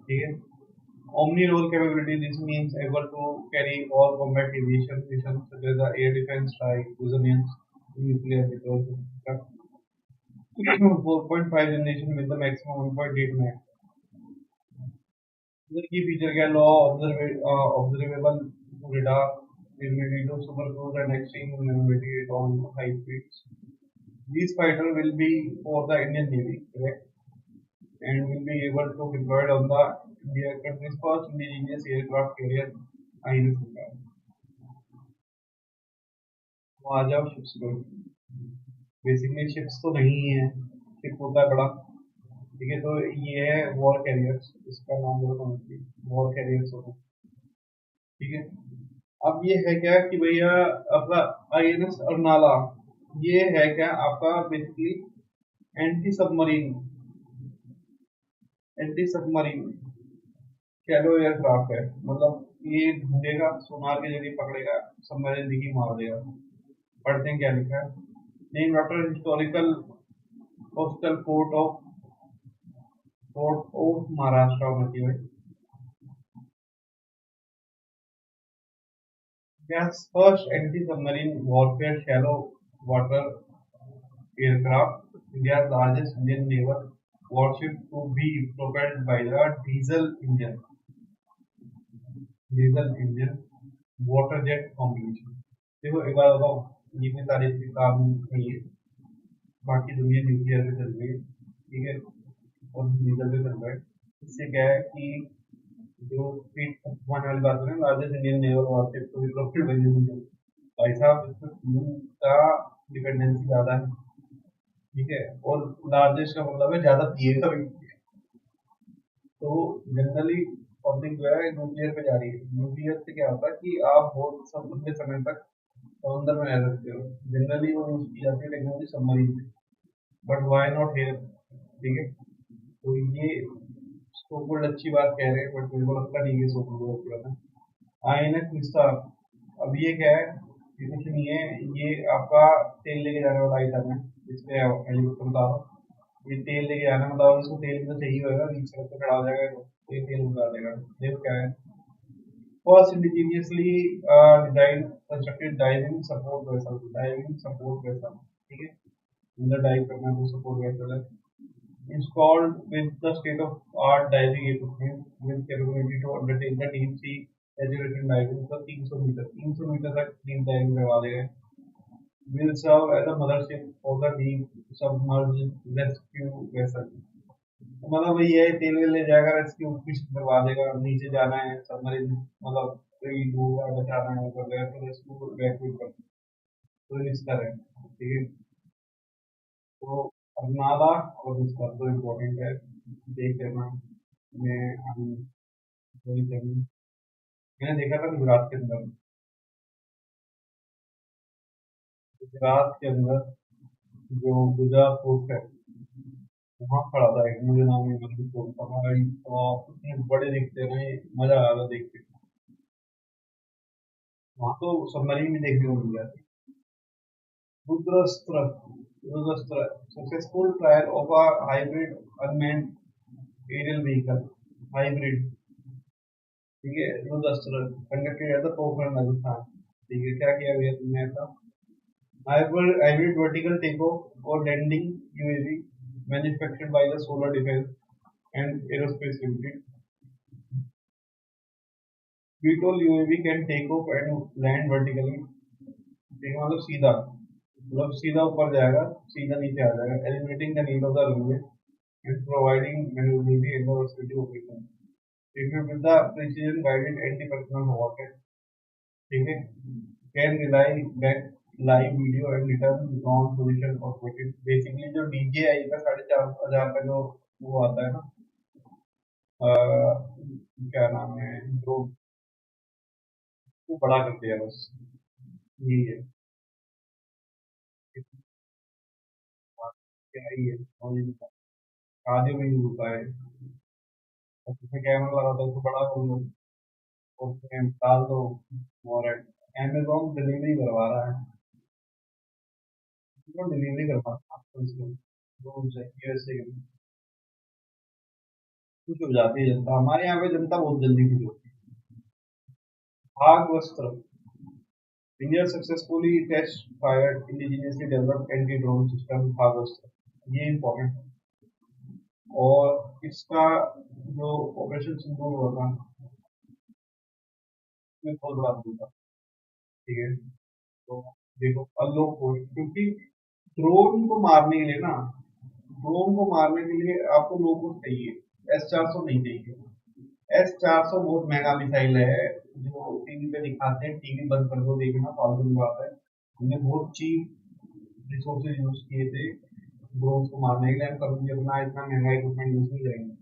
A: ठीक है, omni role capability, this means able to carry all combat aviation missions such as the air defense, strike, resilience, nuclear because 4.5 generation with the maximum 1.8 max। इधर की फीचर क्या, लो observable radar, ability to super cruise and extreme maneuverability on high speeds। These fighter will be for the Indian Navy, correct, and will be able to deployed on the India country's first indigenous aircraft carrier INS। तो आ जाओ ships पर। Basically ships तो नहीं है, ship होता है बड़ा। ठीक है, तो ये है वॉर कैरियर्स, इसका नाम जरा समझिए, वॉर कैरियर्स होता है। ठीक है, अब ये है क्या कि भैया अपना INS अर्नाला, ये है क्या आपका basically anti submarine, anti submarine shadow aircraft है। मतलब ये ढूंढेगा, सोनार के जरिए पकड़ेगा, सबमरीन दिखी मार देगा। पढ़ते हैं क्या लिखा है, name after historical coastal fort of port of Maharashtra होना चाहिए। India's first anti-submarine warfare shallow water aircraft, India's largest Indian naval warship to be propelled by the diesel engine water jet combination। देखो एक बार बताओ, ये इतने सारे इसके काम नहीं है, बाकी दुनिया न्यूक्लियर पे चल रही है, ठीक है, और डीजल पे चल रहा है। इससे क्या है कि जो स्पीड होने वाली बात है, लार्जेस्ट इंडियन नेवल वारशिप को भी प्रॉफिट बनी हुई है भाई साहब, इसमें फ्यूल का डिपेंडेंसी ज्यादा है, ठीक है, और लार्जेस्ट का मतलब है ज्यादा पिएगा भी। तो जनरली पब्लिक जो है न्यूक्लियर पे जा रही है। न्यूक्लियर से क्या होता है कि आप बहुत लंबे समय तक समंदर में रह सकते हो। जनरली वो यूज की जाती है टेक्नोलॉजी सबमरीन पे, बट वाई नॉट हेयर, ठीक है। तो ये सो कॉल्ड अच्छी बात कह रहे हैं, बट मेरे को लगता नहीं है सो कॉल्ड अच्छी बात है। आईएनएस विस्तार, अब ये क्या है, ये कुछ नहीं है, ये आपका तेल लेके जाने वाला आइटम है, इसपे हेलीकॉप्टर बता रहा हूँ। ये तेल लेके जाना मतलब इसको तेल भी तो चाहिए होगा, बीच सड़क पे खड़ा हो जाएगा तो ये तेल उगा देगा। देखो क्या है, first indigenously design constructed diving support vessel, ठीक है, अंदर डाइव करना तो सपोर्ट वेसल है। Installed with the state-of-art diving equipment with capability to undertake the deep sea penetrating diving for 300 metre तक डीप डाइविंग करवा देगा। Will serve as a mothership for the deep submerged rescue vessel। मतलब वही है, तेल well ले जाएगा, rescue mission करवा देगा, नीचे जाना है सबमरीन, मतलब कोई डूबा बचाना है वगैरह, तो रेस्क्यू वैक्यूम कर, तो इस तरह, ठीक है। तो अर्नाला और उसका तो इम्पोर्टेंट है, देख लेना। मैं अभी वही कभी मैंने देखा था गुजरात के अंदर, गुजरात के अंदर जो गुजरात पोस्ट है, वहाँ खड़ा था एक, मुझे नाम नहीं पता कौन था भाई, तो इतने बड़े दिखते हैं ना, ये मजा आ रहा था देख के। वहाँ तो सबमरीन भी देखने को मिल जाती। Rudrastra, Rudrastra, successful trial of a hybrid unmanned aerial vehicle, hybrid, ठीक है, Rudrastra conducted at the Pokhran Rajasthan, ठीक है। क्या किया भैया तुमने ऐसा, hybrid vertical takeoff or landing UAV manufactured by the Solar Defense and Aerospace Limited। VTOL UAV can take off and land vertically, ठीक है, मतलब सीधा ऊपर जाएगा, सीधा नीचे आ जाएगा, eliminating the need of the runway and providing maneuverability and versatility operation। Equipped with the precision guided anti-personnel rocket, ठीक है, can rely back live video and return ground position operated. Basically जो DJI का 4,500 का जो वो आता है ना, क्या नाम है, जो वो बड़ा करते हैं बस, यही है, क्या ही है, और ये शादी में यूज होता है, और उसमें कैमरा लगा होता है, उसको बड़ा कर लो और उसमें डाल दो, और अमेजोन डिलीवरी करवा रहा है, तो डिलीवरी करवा रहा है इसको, यूएसए के, खुश हो जाती है जनता, हमारे यहाँ पे जनता बहुत जल्दी खुश होती है। Bhargavastra, India successfully test fired indigenously developed anti drone system Bhargavastra, ये इम्पोर्टेंट है। और इसका जो ऑपरेशन सिंदूर हुआ था, इसमें बहुत बड़ा रोल था, ठीक है। तो देखो अनलॉक फोर्स, क्योंकि ड्रोन को मारने के लिए ना, ड्रोन को मारने के लिए आपको लोगो चाहिए, S-400 नहीं चाहिए। S-400 बहुत महंगा मिसाइल है, जो टीवी पे दिखाते हैं, टीवी बंद कर दो देखना, फालतू की बात है। हमने बहुत चीप रिसोर्सेज यूज किए थे ड्रोन को मारने के लिए, हम कभी अपना इतना महंगा इक्विपमेंट यूज नहीं करेंगे।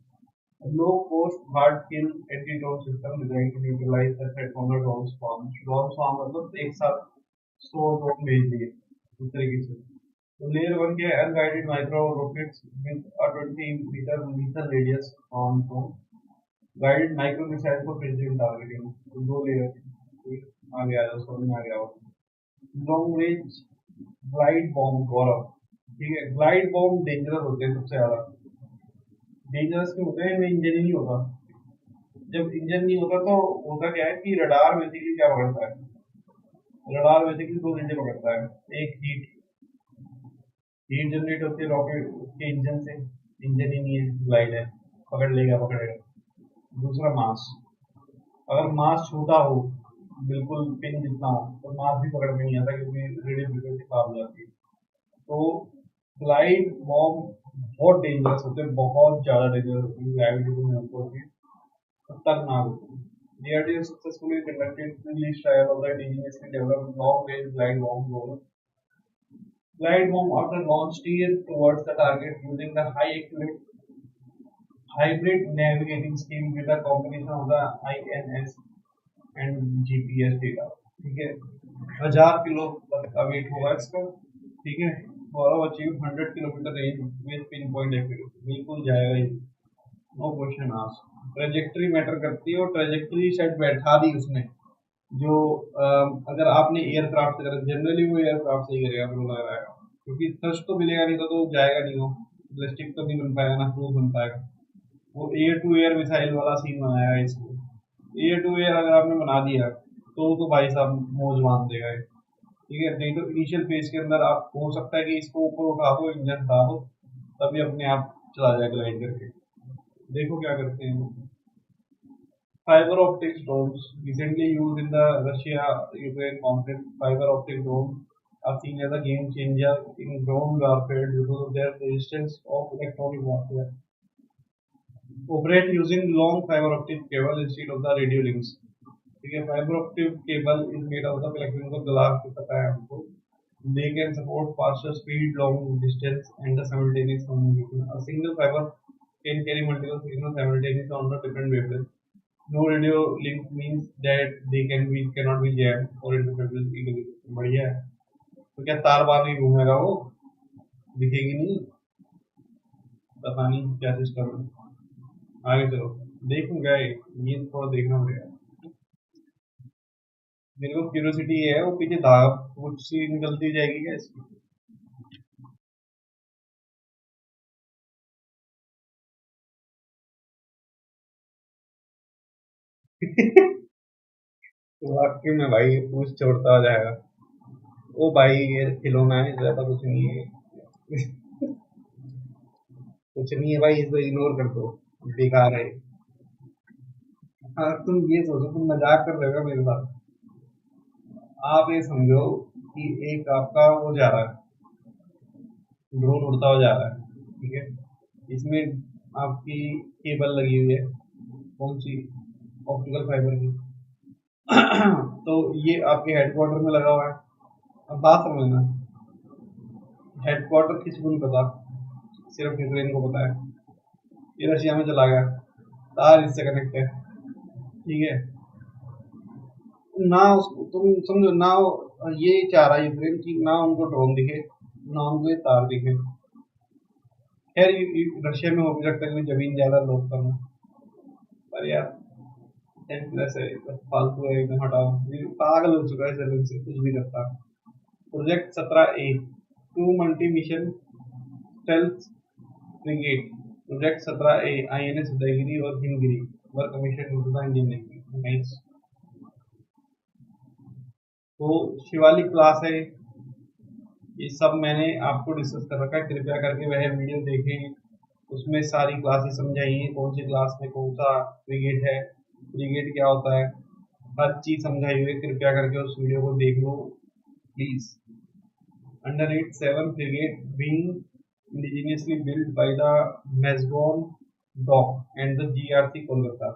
A: Low cost hard kill anti drone system designed to utilise the threat from the drone swarm. Drone swarm मतलब एक साथ 100 ड्रोन भेज दिए उस तरीके से। तो लेयर वन के unguided micro rockets with a 20 metre lethal radius on drone, guided micro missile for precision targeting. तो दो लेयर, आ गया समझ में आ गया। Long range glide bomb Gaurav, ठीक है, ग्लाइड बॉम्ब डेंजरस होते हैं सबसे ज्यादा, डेंजरस क्यों होते हैं, इनमें इंजन ही नहीं होता। जब इंजन नहीं होता तो होता क्या है कि रडार बेसिकली क्या पकड़ता है, रडार बेसिकली दो चीजें पकड़ता है। एक हीट, हीट जनरेट होती है रॉकेट के इंजन से, इंजन ही नहीं है, ग्लाइड है, पकड़ लेगा पकड़ेगा। दूसरा मास, अगर मास छोटा हो, बिल्कुल पिन जितना हो, तो मास भी पकड़ में नहीं आता क्योंकि रेडियो फ्रिक्वेंसी पार हो जाती है। तो ग्लाइड बॉम्ब बहुत डेंजरस होते हैं, बहुत ज्यादा डेंजरस होते हैं, ग्रेविटी में होती है, खतरनाक होती है। DRDO successfully conducted release trial of the indigenously developed long-range glide bomb drone. Glide bomb after launch steered towards the target using the high accurate hybrid navigating scheme with a combination of the INS and GPS data। ठीक है, 1000 kilo तक का wait होगा इसका। ठीक है, और achieve 100 kilometre range with pin point accuracy, बिल्कुल जाएगा ये, no question ask. Trajectory matter करती है, और ट्रेजेक्ट्री शायद बैठा दी उसने, जो अगर आपने एयरक्राफ्ट से करा, जनरली वो एयरक्राफ्ट से ही करेगा मुझे लग रहा है, क्योंकि थ्रस्ट तो मिलेगा नहीं तो जाएगा नहीं, वो बैलिस्टिक तो नहीं बन पाएगा ना, क्रूज बन पाएगा। वो एयर टू एयर मिसाइल वाला सीन बनाया है इसको, एयर टू एयर अगर आपने बना दिया तो भाई साहब मौज बांध देगा ये। ठीक है, नहीं तो इनिशियल फेज के अंदर आप हो सकता है कि इसको ऊपर उठा दो, इंजन हटा दो, तभी अपने आप चला जाएगा ग्लाइड करके। देखो क्या करते हैं। Fiber optic drones recently used in the Russia-Ukraine conflict. Fiber optic drones are seen as a game changer in drone warfare due to their resistance of electronic warfare. Operate using long fiber optic cable instead of the radio links. ठीक है, fibre optic cable is made out of electronic को glass पे पता है हमको। They can support faster speed, long distance, and the simultaneous communication. A single fiber can carry multiple signals simultaneously on the different wavelengths. No radio link means that they cannot be jammed or interfered with either. बढ़िया है। तो क्या तार बार नहीं घूमेगा वो, दिखेगी नहीं, पता नहीं क्या सिस्टम है। आगे चलो, देखूंगा ये थोड़ा देखना पड़ेगा मेरे को, क्यूरियोसिटी है, वो पीछे धागा कुछ सी निकलती जाएगी क्या इसकी। तो वाकई में भाई कुछ छोड़ता हो जाएगा। ओ भाई ये खिलौना है, ज्यादा कुछ नहीं है। कुछ नहीं है भाई, इसको इग्नोर कर दो, बेकार है। हाँ, तुम ये सोचो, तुम मजाक कर रहे हो मेरे साथ। आप ये समझो कि एक आपका वो जा रहा है, ड्रोन उड़ता हुआ जा रहा है। ठीक है, इसमें आपकी केबल लगी हुई है, कौन सी, ऑप्टिकल फाइबर की। तो ये आपके हेडक्वार्टर में लगा हुआ है। अब बात समझना, हेडक्वार्टर किसी को नहीं पता, सिर्फ यूक्रेन को पता है। ये रशिया में चला गया, तार इससे कनेक्ट है। ठीक है ना, उसको तुम समझो ना, ये चाह रहा है यूक्रेन की ना उनको ड्रोन दिखे, ना उनको ये तार दिखे। खैर रशिया में हो भी सकता है, जमीन ज्यादा लोग कम है, पर यार सेंसलेस है, फालतू है एकदम, हटाओ, पागल हो चुका है सेलिंग से, कुछ भी करता है। Project 17A, 2 multi mission stealth frigate, project 17A INS Udaygiri और Himgiri were commission into the Indian Navy। Nice. तो शिवालिक क्लास है, ये सब मैंने आपको डिस्कस कर रखा है, कृपया करके वह वीडियो देखें, उसमें सारी क्लासेस समझाई हैं, कौन सी क्लास में कौन सा फ्रिगेट है, फ्रिगेट क्या होता है, हर चीज समझाई हुई है, कृपया करके उस वीडियो को देख लो please. Under it, 7 frigate being indigenously built by the Mazgon Dock and the GRC Kolkata,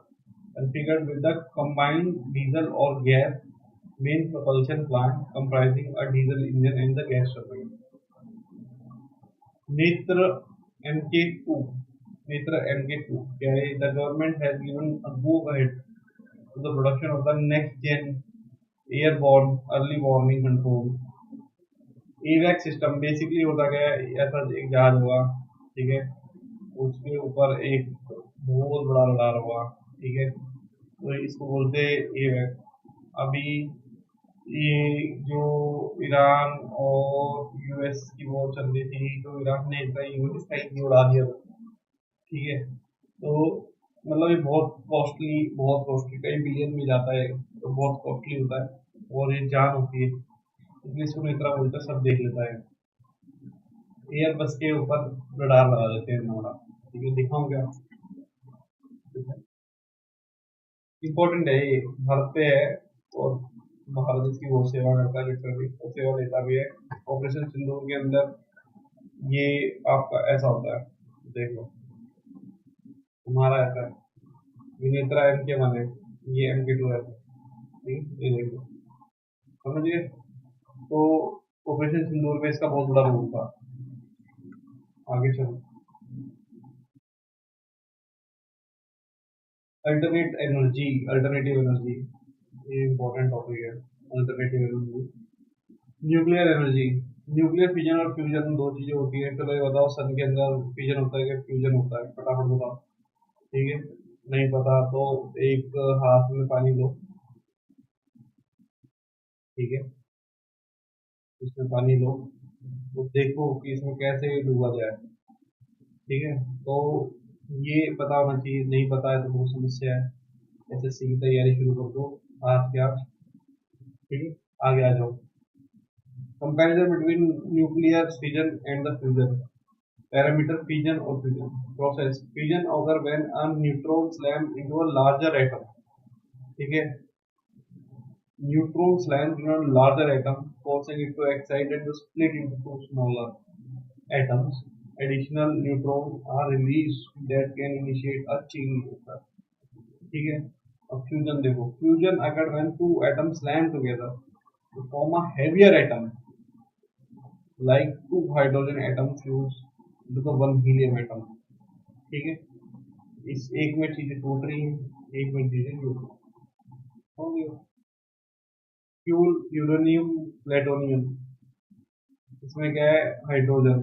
A: configured with the combined diesel or gas main propulsion plant comprising a diesel engine and the gas turbine. Netra MK2, Netra MK2, the government has given a go ahead to the production of the next gen airborne early warning control एवैक system. Basically होता क्या है, ऐसा एक जहाज होगा, ठीक है, उसके ऊपर एक बहुत बड़ा रडार होगा। ठीक है, तो इसको बोलते हैं एवैक। अभी ये जो ईरान और यूएस की वॉर चल रही थी, तो ईरान ने इतना यूएस का ही उड़ा दिया था। ठीक है, तो मतलब ये बहुत कॉस्टली कई बिलियन में जाता है, तो बहुत कॉस्टली होता है और ये जान होती है, इसलिए इसको नेत्रा बोलते हैं, सब देख लेता है। एयर बस के ऊपर रडार लगा देते हैं हमारा, ठीक है, दिखाऊं क्या? इम्पोर्टेंट है ये, भारत पे है और भारत इसकी बहुत सेवा करता है, लिटरली और सेवा देता भी है। ऑपरेशन सिंदूर के अंदर ये आपका ऐसा होता है, देख लो हमारा ऐसा है, विनेत्रा MK1 है, ये MK2 है, ठीक है, ये देखो, समझिए। तो ऑपरेशन सिंदूर में इसका बहुत बड़ा रोल था। आगे चलो, अल्टरनेटिव एनर्जी, ये इंपॉर्टेंट टॉपिक है। Alternative energy, nuclear energy, nuclear fission और फ्यूजन दो चीजें होती है। चलो ये बताओ, सन के अंदर फिजन होता है कि फ्यूजन होता है, फटाफट बताओ, ठीक है। नहीं पता तो एक हाथ में पानी लो, ठीक है, इसमें पानी लो, तो देखो कि इसमें कैसे डूबा जाए, ठीक है। तो ये पता होना चाहिए, नहीं पता है तो बहुत समस्या है। SSC की तैयारी शुरू कर दो आज के आज, ठीक है। आगे आ जाओ, comparison between nuclear fission and the fusion, parameter fission or fusion process, fission occur when a neutron slam into a larger atom, ठीक है, neutron slams into a larger atom causing it to excite and to split into two smaller atoms. Additional neutrons are released that can initiate a chain reaction, ठीक है। अब fusion देखो, fusion अगर when two atoms slam together to form a heavier atom like two hydrogen atoms fuse into the one helium atom, ठीक है। इस एक में चीजें टूट रही हैं, एक में चीजें जुड़ रही हैं। फ्यूल यूरेनियम प्लेटोनियम, इसमें क्या है, hydrogen,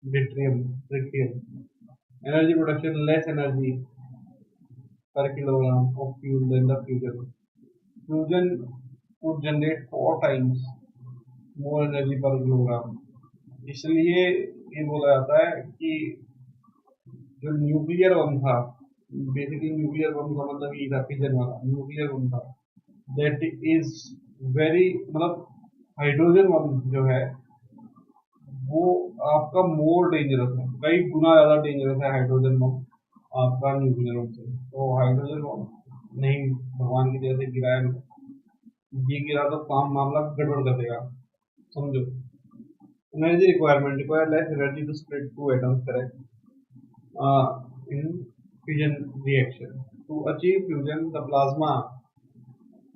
A: tritium tritium. Energy production, less energy per kilogram of fuel than the fusion. Fusion would generate 4 times more energy per kilogram, इसलिए ये बोला जाता है कि जो न्यूक्लियर बम था, बेसिकली न्यूक्लियर बम का मतलब ये था, फिजन वाला न्यूक्लियर बम था, दैट इज वेरी, मतलब हाइड्रोजन बम जो है वो आपका मोर डेंजरस है, कई गुना ज्यादा डेंजरस है हाइड्रोजन बम आपका न्यूक्लियर बम से। तो हाइड्रोजन बम नहीं, भगवान की दया से गिराया नहीं, ये गिरा तो काम मामला गड़बड़ कर देगा, समझो। Energy requirement, require less energy to split two atoms, correct, in fusion reaction. To achieve fusion the plasma,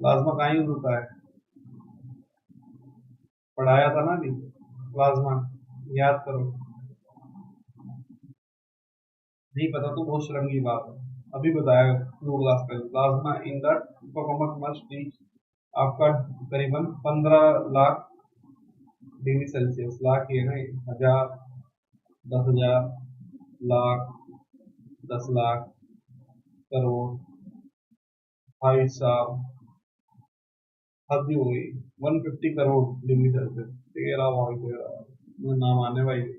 A: plasma कहाँ यूज होता है, पढ़ाया था ना अभी, प्लाज्मा याद करो, नहीं पता तो बहुत शर्म की बात है, अभी बताया 2 क्लास पहले। Plasma in the hippocampus must reach आपका करीबन 15 लाख डिग्री सेल्सियस, लाख ये ना, 1000, 10,000, लाख, 10 लाख, करोड़, भाई साहब हद ही हो गई, 150 करोड़ डिग्री सेल्सियस, तेरा भाई तेरा, मैं ना माने भाई।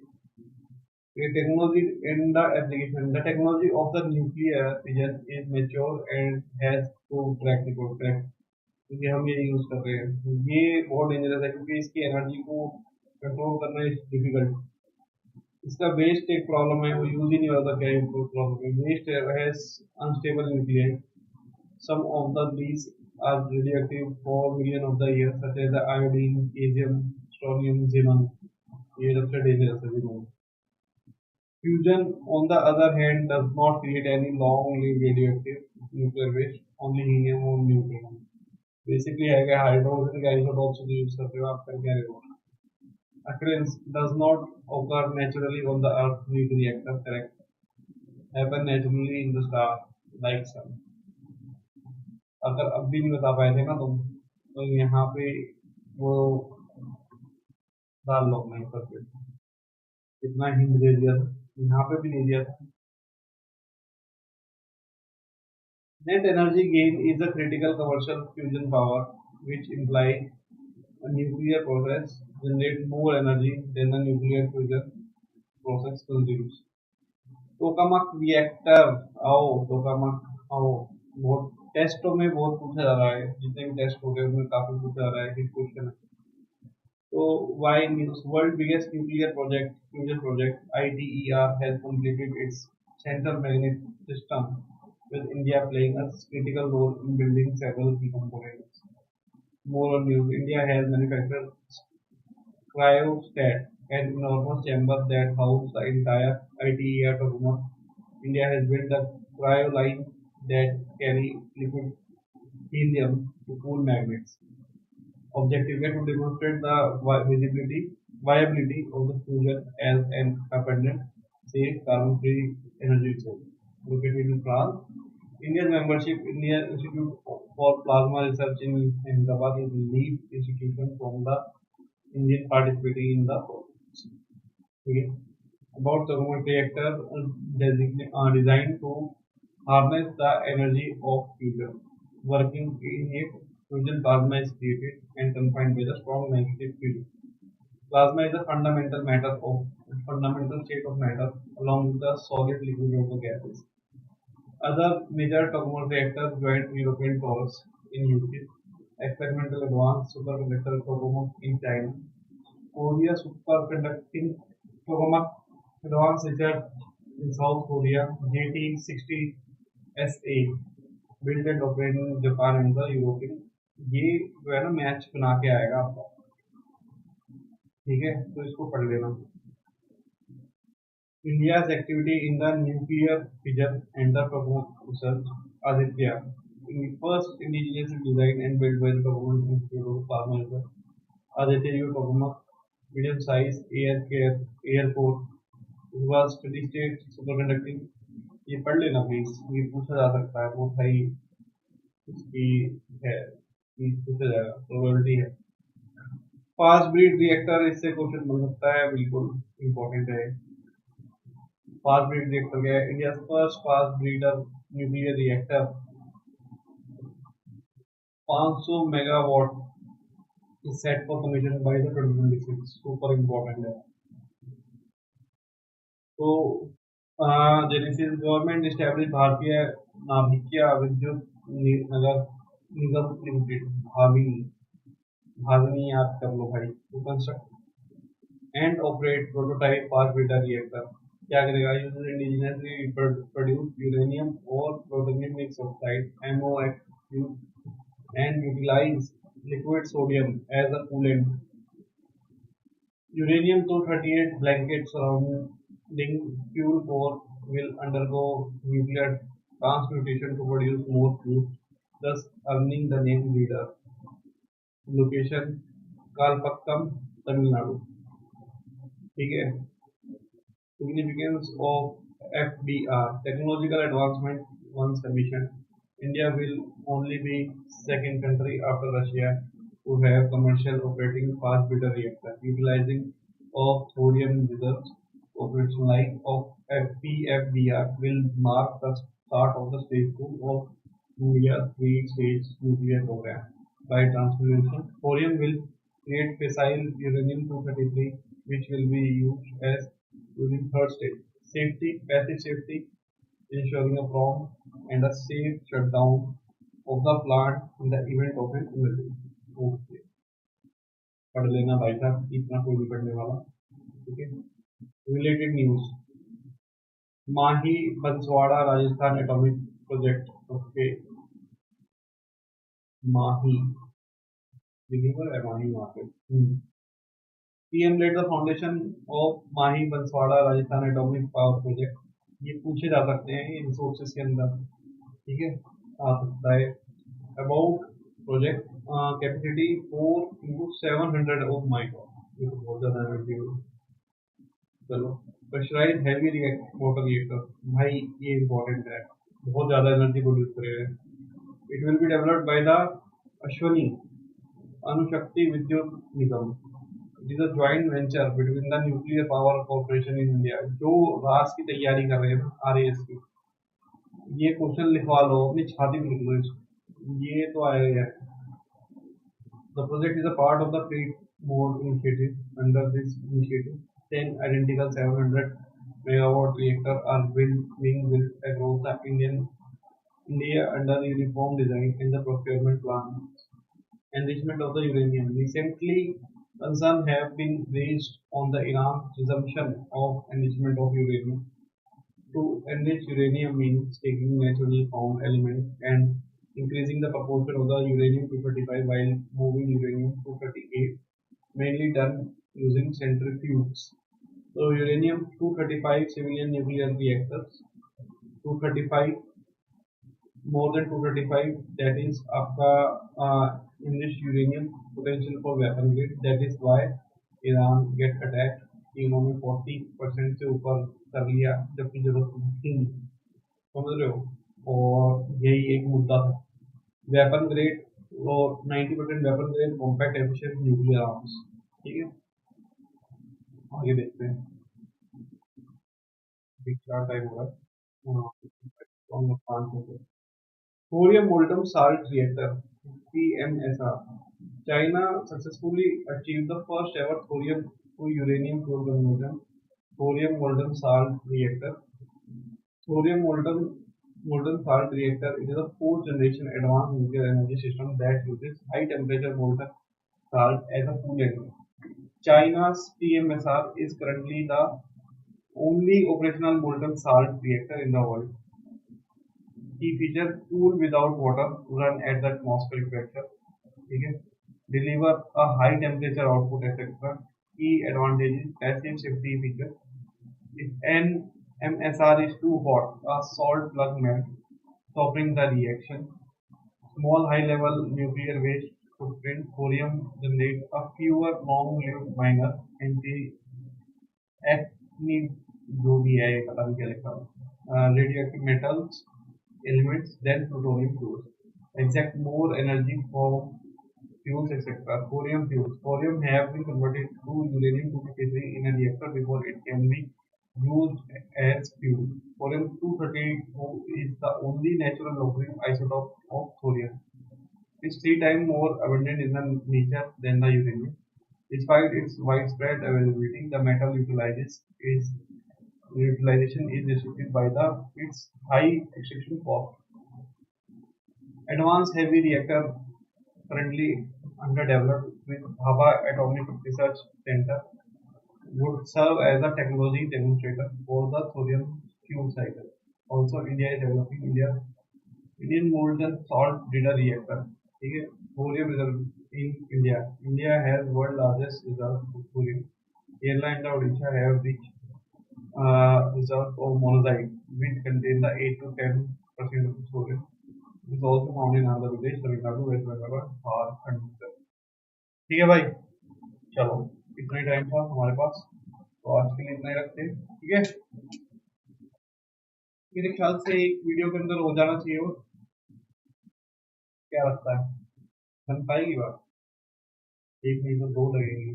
A: The technology in the application, the technology of the nuclear fission is mature and has proved track record, correct, क्योंकि हम ये यूज कर रहे हैं, ये बहुत डेंजरस है क्योंकि इसकी एनर्जी को कंट्रोल करना इज डिफिकल्ट। इसका वेस्ट एक प्रॉब्लम है, वो यूज ही नहीं होता, क्या प्रॉब्लम है, waste has unstable nuclear, some of the these are radioactive for million of the years, such as the iodine, cesium, strontium, xenon, ये सबसे डेंजरस है xenon। Fusion, on the other hand, does not create any long-lived radioactive nuclear waste, only helium or neutron. Basically, है कि hydrogen के isotope से use करते हो आप, क्या रहेगा। Occurrence does not occur naturally on the Earth nuclear reactor, correct? Happen naturally in the star like sun. अगर अब भी नहीं बता पाए थे ना तुम, तो यहाँ पे वो डाल लो नहीं करके, कितना हिंट दे दिया था, यहाँ पे भी दे दिया था। Net energy gain is the critical commercial fusion power, which implies a nuclear process generates more energy than the nuclear fusion process consumes. Tokamak reactor, आओ टोकामक, आओ। बहुत टेस्टों में बहुत पूछा जा रहा है, जितने भी टेस्ट हो गए उनमें काफी पूछा जा रहा है कि क्वेश्चन है। तो why news, world biggest nuclear project fusion project ITER has completed its central magnet system, with India playing a critical role in building several key components. More on news, India has manufactured cryostat, an enormous chamber that houses the entire ITER Tokamak. India has built a cryoline that carry liquid helium to cool magnets. Objective है to demonstrate the viability of the fusion as an abundant, safe, carbon-free energy source. Located in France, India's membership Indian Institute for Plasma Research in Ahmedabad is the lead institution from the Indian participating in the project. Okay. About the thermal reactor designed to harness the energy of fusion. Working in it, fusion plasma is created and confined by the strong magnetic field. Plasma is a fundamental state of matter along with the solid, liquid, or the gases. Other major thermal reactors joined European Taurus in UK, experimental advanced superconductor tokamak in China, Korea superconducting tokamak, advanced research in South Korea, JT60SA, built and operated in Japan and the European. ये जो है ना match बना के आएगा आपका, ठीक है, तो इसको पढ़ लेना। India's activity in the nuclear fission and the proposed research, Aditya, in first indigenously designed and built by the Government Institute of Pharma Research, Aditya U. Tokamak, medium-sized airport, was steady-state superconducting। ये पढ़ लेना please, ये पूछा जा सकता है, बहुत high इसकी है, ये पूछा जाएगा, प्रोबेबिलिटी है। फास्ट ब्रीड रिएक्टर, इससे क्वेश्चन बन सकता है, बिल्कुल इंपॉर्टेंट है। फास्ट ब्रीड रिएक्टर क्या है? India first fast breeder nuclear reactor 500 megawatt is set for commission by the 2026, super important है। तो जेनेसिस गवर्नमेंट एस्टैब्लिश भारतीय नाभिकीय विद्युत नगर निगम लिमिटेड, भाविनी याद कर लो भाई, to construct and operate prototype fast breeder reactor. क्या करेगा? यूज इंडिजिनसली प्रोड्यूस यूरेनियम और plutonium mix oxide MOX and utilize liquid sodium as a coolant. Uranium-238 blanket surrounding fuel core will undergo nuclear transmutation to produce more fuel, thus earning the name leader. Location Kalpakkam, Tamil Nadu। ठीक है। Significance of FDR, technological advancement once commissioned. India will only be second country after Russia to have commercial operating fast breeder reactor utilizing of thorium reserves. Operation life of PFBR will mark the start of the stage 2 of India's three-stage nuclear program. By transmutation, thorium will create fissile uranium-233, which will be used as during third stage. Safety, passive safety, ensuring a prompt and a safe shutdown of the plant in the event of an emergency। Okay, पढ़ लेना भाई साहब, इतना कोई नहीं पढ़ने वाला, ठीक है। Related news, Mahi Banswara Rajasthan atomic project, okay, Mahi लिखिएगा, माही वहाँ पे। PM laid the foundation of Mahi Banswara Rajasthan atomic power project. ये पूछे जा सकते हैं इन सोर्सेस के अंदर, ठीक है, आ सकता है। About project capacity 4 × 700 of micro, ये तो बहुत ज़्यादा एनर्जी है। चलो, प्रेशराइज हैवी वाटर रिएक्टर, भाई ये इंपॉर्टेंट है, बहुत ज़्यादा एनर्जी प्रोड्यूस करेगा। It will be developed by the Ashvini Anushakti Vidyut Nigam. It is a joint venture between the nuclear power corporation in India. जो रास की तैयारी कर रहे हैं ना, RAS की, ये क्वेश्चन लिखवा लो, अपनी छाती में लिख लो इसको, ये तो आएगा यार। The project is a part of the fleet mode initiative. Under this initiative 10 identical 700 megawatt reactor are being built across the India under uniform design and the procurement plan. Enrichment of the uranium. Recently, concerns have been raised on the Iran's resumption of enrichment of uranium. To enrich uranium means taking naturally found elements and increasing the proportion of the uranium-235 while moving uranium-238, mainly done using centrifuges. So uranium-235 civilian nuclear reactors, 235 more than 235, that is आपका enriched uranium potential for weapon grade. That is why Iran get attacked कि इन्होंने 40% से ऊपर कर लिया जबकि जरूरत थी नहीं, समझ रहे हो। और यही एक मुद्दा था वेपन ग्रेड और 90% weapon grade compact efficient nuclear arms. ठीक है, आगे देखते हैं अभी क्या टाइम हो रहा है। नुकसान हो Thorium molten salt reactor (PMSR). China successfully achieved the first ever thorium to uranium pure conversion. Thorium molten salt reactor. Thorium molten salt reactor it is a fourth generation advanced nuclear energy system that uses high temperature molten salt as a coolant. China's PMSR is currently the only operational molten salt reactor in the world. Key feature cool without water, run at the atmospheric pressure, ठीक है, deliver a high temperature output, etc. Key advantages passive safety feature. If an MSR is too hot, a salt plug melts, stopping the reaction. Small high level nuclear waste footprint. Thorium generates a fewer long lived minor anti acne जो भी है पता नहीं क्या लिखा है radioactive metals elements than plutonium fuels. Exact more energy from fuels, etc. Thorium fuels. Thorium have been converted to uranium-233 in a reactor before it can be used as fuel. Thorium-232 is the only natural occurring isotope of thorium. It's 3 times more abundant in the nature than the uranium. Despite its widespread availability, the metal utilization is restricted by its high extraction cost. Advanced heavy reactor currently under development with Bhabha Atomic Research Center would serve as a technology demonstrator for the thorium fuel cycle. Also, India is developing Indian molten salt breeder reactor. ठीक है, thorium reserve in India. India has world largest reserve of thorium. Kerala and Odisha have rich reserve of monazite, which contain the 8 to 10% of the thorium. It is also found in Andhra Pradesh, Tamil Nadu, West Bengal और झारखंड। ठीक है भाई, चलो इतना ही time था हमारे पास, तो आज के लिए इतना ही रखते हैं। ठीक है, मेरे ख्याल से एक वीडियो के अंदर हो जाना चाहिए। और क्या लगता है, बन पाएगी बात? एक नहीं तो दो लगेंगी।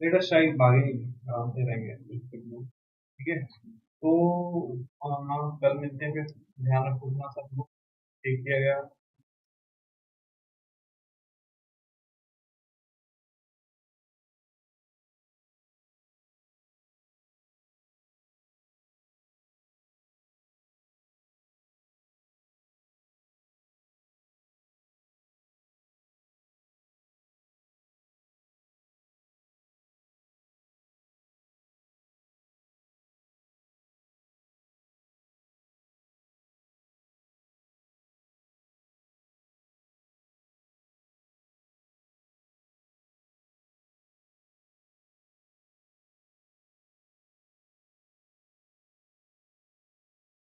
A: लेटेस्ट शायद भागेंगे, आराम से रहेंगे। ठीक है, तो कल मिलते हैं फिर। ध्यान रखो अपना सब लोग। ठीक किया गया।